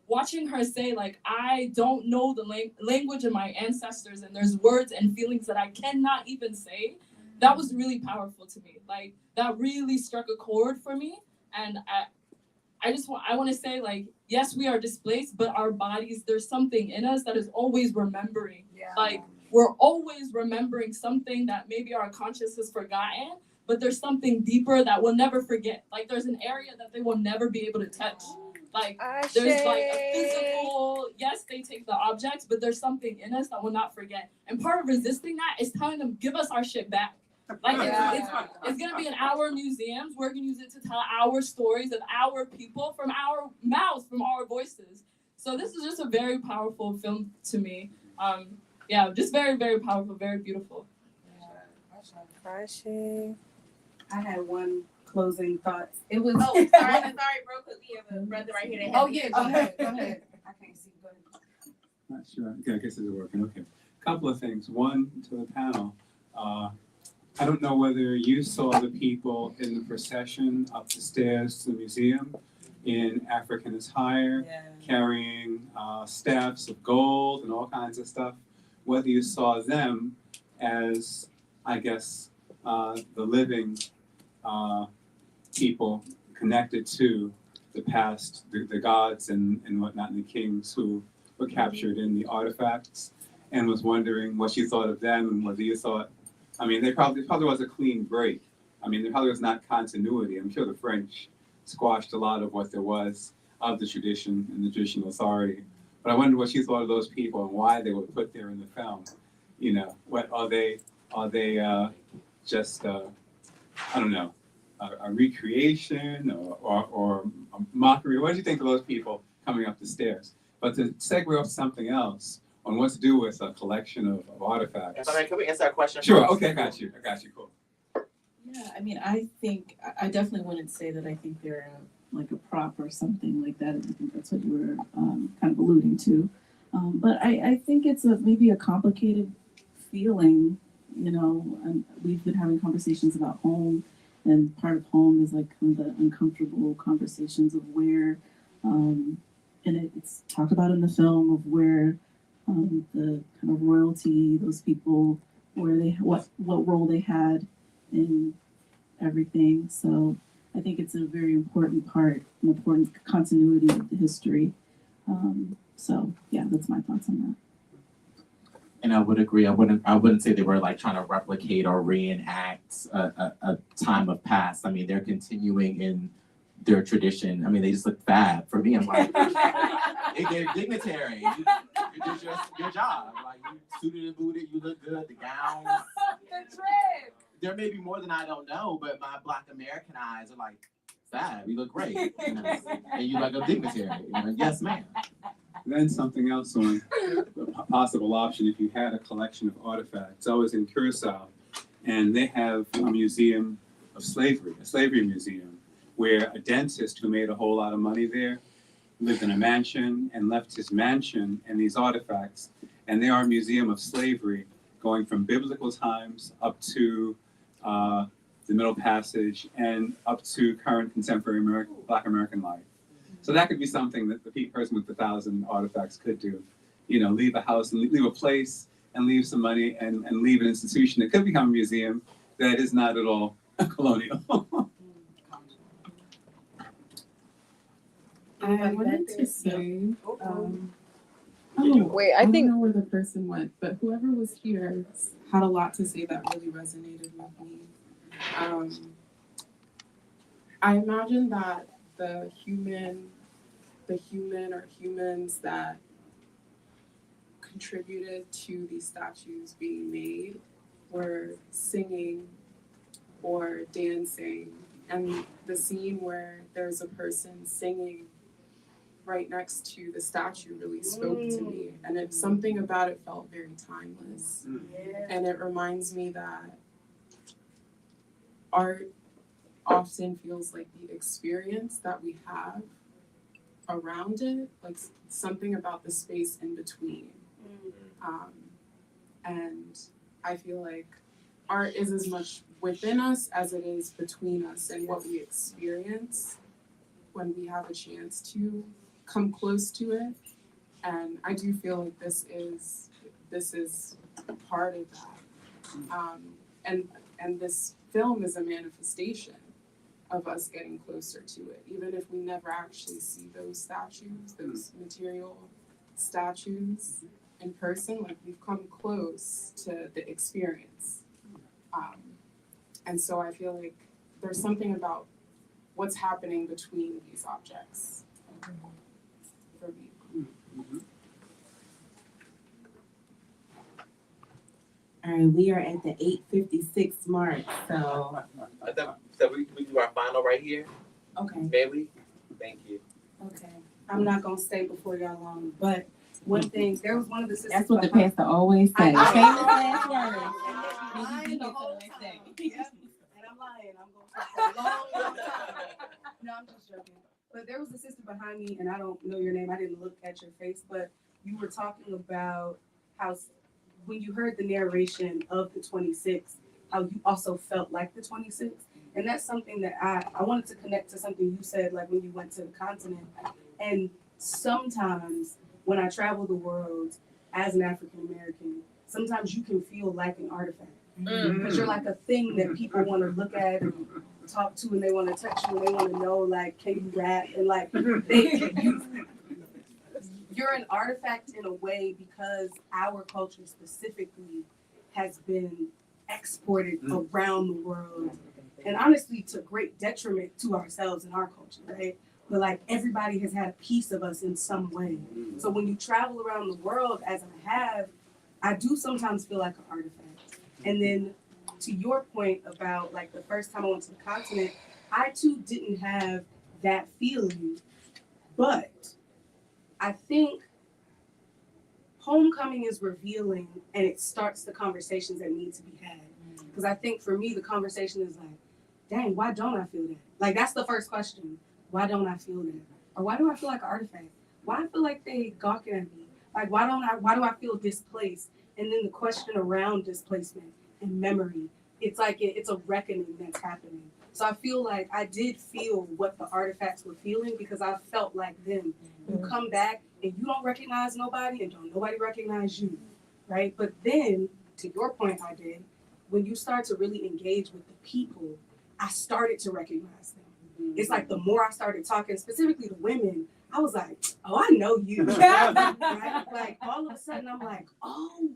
watching her say, like, I don't know the language of my ancestors, and there's words and feelings that I cannot even say. That was really powerful to me. Like, that really struck a chord for me. And I want to say, like, yes, we are displaced, but our bodies, there's something in us that is always remembering. Yeah. Like, we're always remembering something that maybe our conscious has forgotten, but there's something deeper that we'll never forget. Like, there's an area that they will never be able to touch. Like, there's like a physical, yes, they take the objects, but there's something in us that we'll not forget. And part of resisting that is telling them, give us our shit back. Like, it's gonna be in our museums. We're gonna use it to tell our stories of our people from our mouths, from our voices. So this is just a very powerful film to me. Just very, very powerful, very beautiful. I Flashing. I had one closing thoughts. It was. Oh, sorry, bro, because we have a brother right here that has. Oh, yeah, go ahead, go ahead. I can't see, go ahead. Not sure. Okay, I guess it's working. Okay. Couple of things. One, to the panel. I don't know whether you saw the people in the procession up the stairs to the museum in African attire, carrying staffs of gold and all kinds of stuff. Whether you saw them as, I guess, the living people connected to the past, the gods and whatnot, and the kings who were captured in the artifacts, and was wondering what you thought of them and whether you thought, I mean, there probably was a clean break. I mean, there probably was not continuity. I'm sure the French squashed a lot of what there was of the tradition and the traditional authority. But I wonder what you thought of those people and why they were put there in the film. You know, what are they just I don't know, a recreation or a mockery? What did you think of those people coming up the stairs? But to segue off something else on what to do with a collection of artifacts. Can we answer that question? Sure. first? Okay, I got you. Cool. Yeah, I mean, I think, I definitely wouldn't say that I think they're like a prop or something like that. I think that's what you were kind of alluding to. But I think it's maybe a complicated feeling, you know, and we've been having conversations about home, and part of home is like kind of the uncomfortable conversations of where, and it's talked about in the film of where the kind of royalty, those people, where they, what role they had in everything. So I think it's a very important part, an important continuity of the history. So yeah, that's my thoughts on that. And I would agree. I wouldn't say they were like trying to replicate or reenact a time of past. I mean, they're continuing in their tradition. I mean, they just look fab. For me, I'm like, they're dignitary. You did your job. Like, you suited and booted, you look good, the gowns. The trip. There may be more than I don't know, but my Black American eyes are like, fab, you look great. You know? And you like a dignitary. You know? Yes, ma'am. Then something else on a possible option if you had a collection of artifacts. I was in Curacao, and they have a museum of slavery, a slavery museum, where a dentist who made a whole lot of money there lived in a mansion and left his mansion and these artifacts. And they are a museum of slavery going from biblical times up to the Middle Passage and up to current contemporary Black American life. So that could be something that the person with 1,000 artifacts could do. You know, leave a house and leave a place and leave some money and leave an institution that could become a museum that is not at all colonial. I wanted to say, Wait, I don't think know where the person went, but whoever was here had a lot to say that really resonated with me. I imagine that the human or humans that contributed to these statues being made were singing or dancing, and the scene where there's a person singing right next to the statue really spoke to me, and it's something about it felt very timeless. And it reminds me that art often feels like the experience that we have around it, like something about the space in between. And I feel like art is as much within us as it is between us and what we experience when we have a chance to come close to it. And I do feel like this is a part of that. And this film is a manifestation of us getting closer to it, even if we never actually see those statues, those material statues in person. Like, we've come close to the experience. And so I feel like there's something about what's happening between these objects for me. All right, we are at the 8:56 mark, so. So we do our final right here? Okay. May we? Thank you. Okay, I'm not gonna stay before y'all long, but one thing, there was one of the sisters. That's what the behind- pastor always says. I- Famous last words. lying the whole time. Yep. And I'm lying. I'm going to talk for a long, long time. No, I'm just joking. But there was a sister behind me, and I don't know your name. I didn't look at your face, but you were talking about how when you heard the narration of the 26, how you also felt like the 26. And that's something that I wanted to connect to something you said, like when you went to the continent. And sometimes when I travel the world as an African American, sometimes you can feel like an artifact. Because you're like a thing that people want to look at and talk to, and they want to touch you, and they want to know, like, can you rap? And like, you're an artifact in a way because our culture specifically has been exported around the world, and honestly to great detriment to ourselves and our culture, right? But like everybody has had a piece of us in some way. So when you travel around the world, as I have, I do sometimes feel like an artifact. And then to your point about like the first time I went to the continent, I too didn't have that feeling, but I think homecoming is revealing and it starts the conversations that need to be had. Because I think for me, the conversation is like, dang, why don't I feel that? Like, that's the first question. Why don't I feel that? Or why do I feel like an artifact? Why I feel like they gawking at me? Like, why do I feel displaced? And then the question around displacement and memory, it's like it's a reckoning that's happening. So I feel like I did feel what the artifacts were feeling because I felt like them. You come back and you don't recognize nobody and don't nobody recognize you, right? But then, to your point, I did, when you start to really engage with the people, I started to recognize them. It's like the more I started talking, specifically to women, I was like, oh, I know you. Right? Like all of a sudden I'm like, oh,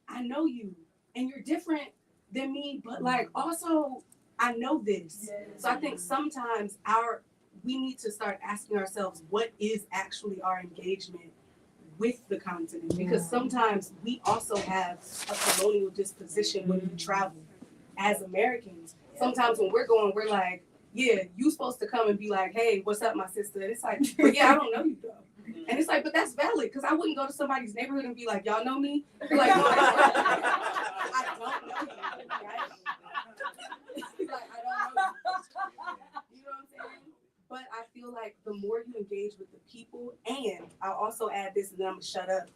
I know you. And you're different than me, but like also I know this. So I think sometimes we need to start asking ourselves what is actually our engagement with the continent, because sometimes we also have a colonial disposition when we travel as Americans. Sometimes when we're going, we're like, yeah, you supposed to come and be like, hey, what's up, my sister? And it's like, but yeah, I don't know you though. And it's like, but that's valid, because I wouldn't go to somebody's neighborhood and be like, y'all know me? Like, no, I don't know you, right? Like, I don't know you. You know what I'm saying? But I feel like the more you engage with the people, and I'll also add this and then I'm gonna shut up.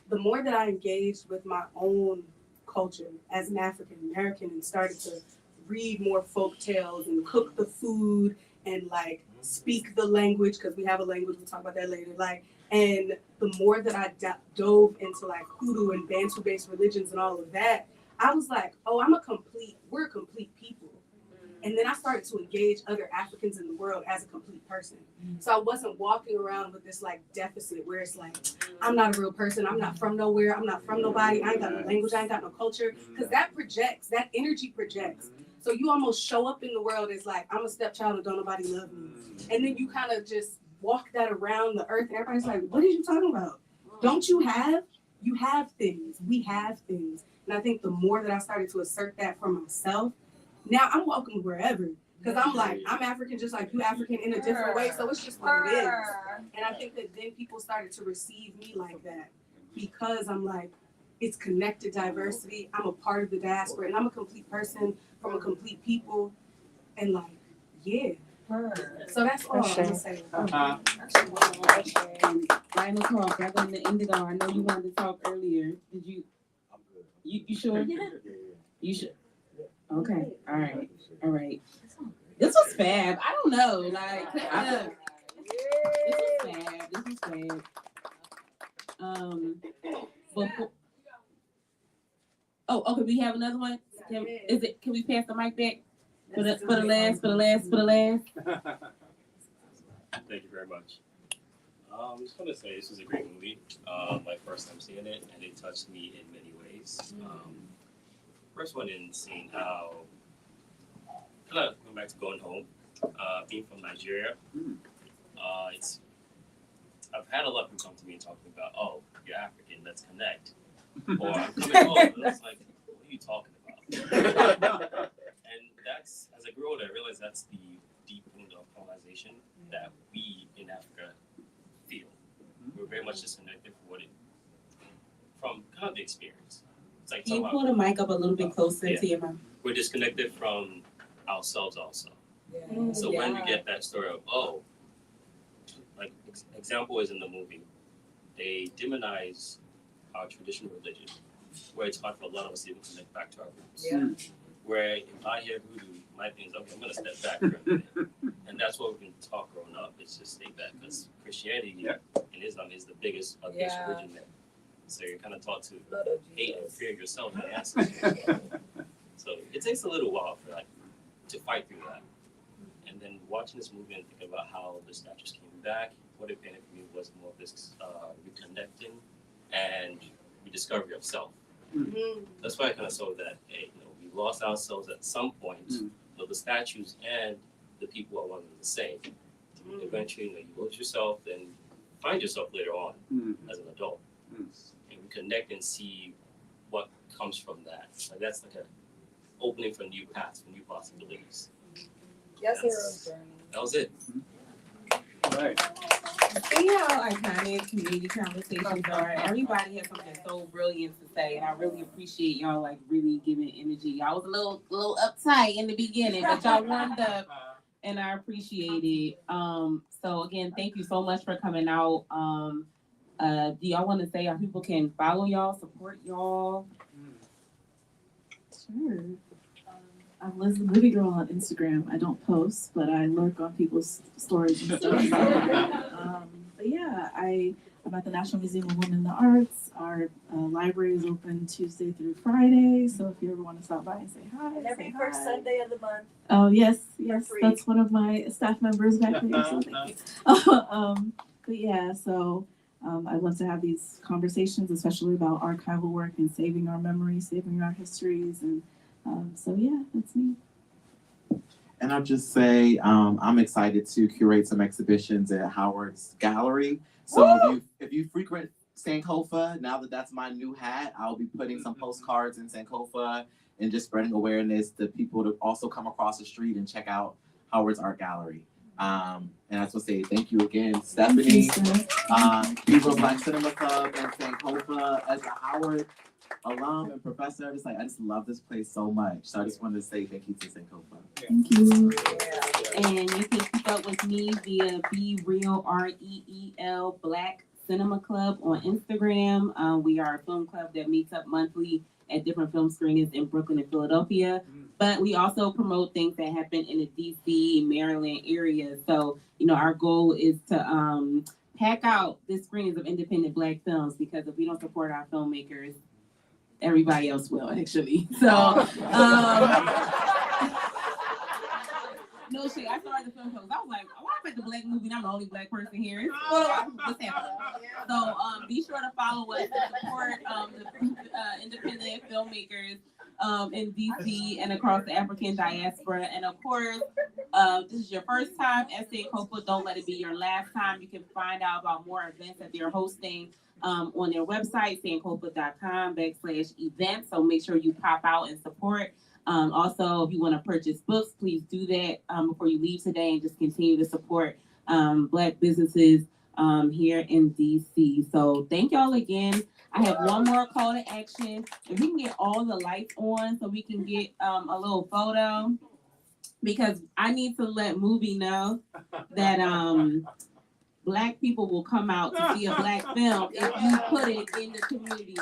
The more that I engaged with my own culture as an African American and started to read more folk tales and cook the food and like speak the language, because we have a language, we'll talk about that later. Like, and the more that I dove into like hoodoo and Bantu-based religions and all of that, I was like, oh, we're a complete people. And then I started to engage other Africans in the world as a complete person. So I wasn't walking around with this like deficit where it's like, I'm not a real person. I'm not from nowhere. I'm not from nobody. I ain't got no language. I ain't got no culture. Because that energy projects. So you almost show up in the world as like, I'm a stepchild and don't nobody love me. And then you kind of just walk that around the earth and everybody's like, what are you talking about? You have things. We have things. And I think the more that I started to assert that for myself, now I'm welcome wherever. Because I'm like, I'm African just like you African in a different way. So it's just what it is. And I think that then people started to receive me like that because I'm like, it's connected diversity. I'm a part of the diaspora and I'm a complete person from a complete people. And like, yeah. So that's all I'm gonna say. Final talk, back on the Indigo. I know you wanted to talk earlier. Did you? You sure? You should. Okay. All right. This was fab. I don't know. Like, this was fab. But okay. We have another one. Can we pass the mic back for the last? Thank you very much. I just want to say this was a great movie. My first time seeing it, and it touched me in many ways. First one in seeing how, kind of going back to going home, being from Nigeria, I've had a lot of people come to me and talking about, oh, you're African, let's connect. Or I'm coming home, and it's like, what are you talking about? And that's, as I grew older, I realized that's the deep wound of colonization that we in Africa feel. We're very much disconnected from kind of the experience. It's like Can you talking pull the mic up a little bit closer Yeah. to your mouth? we're disconnected from ourselves also. Yeah. So when we get that story of, oh, like example is in the movie, they demonize our traditional religion, where it's hard for a lot of us to even connect back to our roots. Yeah. Where if I hear voodoo, my thing is, okay, I'm gonna step back for a minute. And that's what we've been taught growing up, is just stay back, because Christianity and Islam is the biggest religion there. So you're kind of taught to hate and fear yourself and ancestors. So it takes a little while for to fight through that. And then watching this movie and thinking about how the statues came back, what it painted for me was more of this reconnecting and rediscovery of self. That's why I kind of saw that, hey, we lost ourselves at some point. The statues and the people are one and the same. Eventually, you lose yourself, then find yourself later on as an adult, and reconnect and see what comes from that. Like that's like an opening for new paths, for new possibilities. Yes, hero's journey. That was it. Right. See how iconic community conversations are. Everybody has something so brilliant to say, and I really appreciate y'all really giving energy. Y'all was a little uptight in the beginning, but y'all warmed up, and I appreciate it. So again, thank you so much for coming out. Do y'all want to say how people can follow y'all, support y'all? Sure. I'm Liz the Movie Girl on Instagram. I don't post, but I lurk on people's stories and stuff. But yeah, I'm at the National Museum of Women in the Arts. Our library is open Tuesday through Friday, so if you ever want to stop by and say hi, And every say first hi. Sunday of the month. Oh yes, free. that's one of my staff members back there. So thank you. But yeah, so I'd love to have these conversations, especially about archival work and saving our memories, saving our histories, and so yeah, that's me. And I'll just say, I'm excited to curate some exhibitions at Howard's Gallery. So if you frequent Sankofa, now that that's my new hat, I'll be putting some postcards in Sankofa and just spreading awareness to people to also come across the street and check out Howard's Art Gallery. And I just want to say thank you again, Stephanie, Hebrew Black Cinema Club, and Sankofa. As a Howard alum and professor, I just love this place so much. So I just wanted to say thank you to Sankofa. Thank you. And you can keep up with me via Be Real REEL Black Cinema Club on Instagram. We are a film club that meets up monthly at different film screenings in Brooklyn and Philadelphia. But we also promote things that happen in the DC, Maryland area. So, our goal is to pack out the screenings of independent Black films, because if we don't support our filmmakers, everybody else will, actually. So, no shit. I started the film post. I was like, why am I at the Black movie and I'm the only Black person here? What's happening? So be sure to follow us and support the independent filmmakers in DC and across the African diaspora. And of course, this is your first time at Sankofa. Don't let it be your last time. You can find out about more events that they're hosting on their website, sankofa.com/events. So make sure you pop out and support. Also, if you want to purchase books, please do that before you leave today, and just continue to support Black businesses here in DC. So thank y'all again. I have one more call to action. If we can get all the lights on so we can get a little photo, because I need to let Movie know that Black people will come out to see a Black film if you put it in the community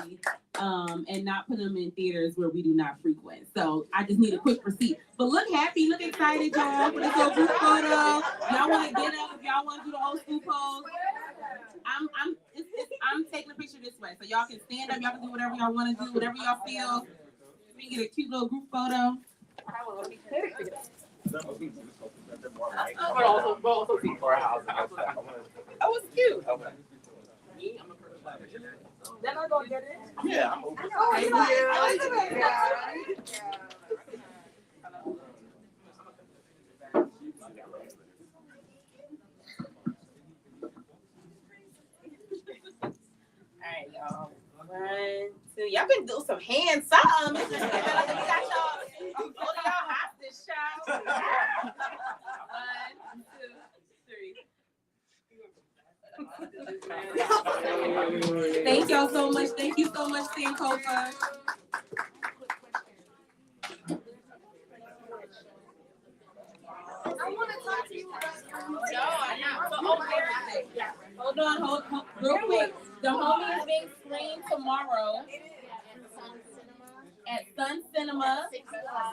and not put them in theaters where we do not frequent. So I just need a quick receipt. But look happy, look excited, y'all, for this little group photo. Y'all want to get up if y'all want to do the old school pose. I'm taking a picture this way, so y'all can stand up. Y'all can do whatever y'all want to do, whatever y'all feel. We can get a cute little group photo. But also for our house. That was cute. Me, I'm a person. Then I'm gonna get it. Yeah, I'm over. Alright, y'all. 1, 2. Y'all can do some hand something. We got y'all holding y'all hostage, child. 1, 2, 3. Thank y'all so much. Thank you so much, Sankofa. Hold on, real quick. Dahomey is being screened tomorrow at Sun Cinema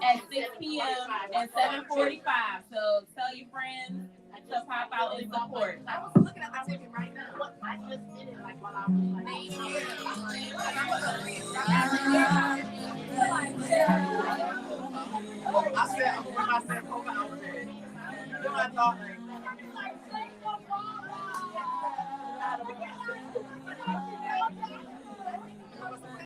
at 6 p.m. and 7:45. So tell your friends to pop out and support. I was looking at my ticket right now. I just did it like while I was I said, when I said over, I was there. Then I thought,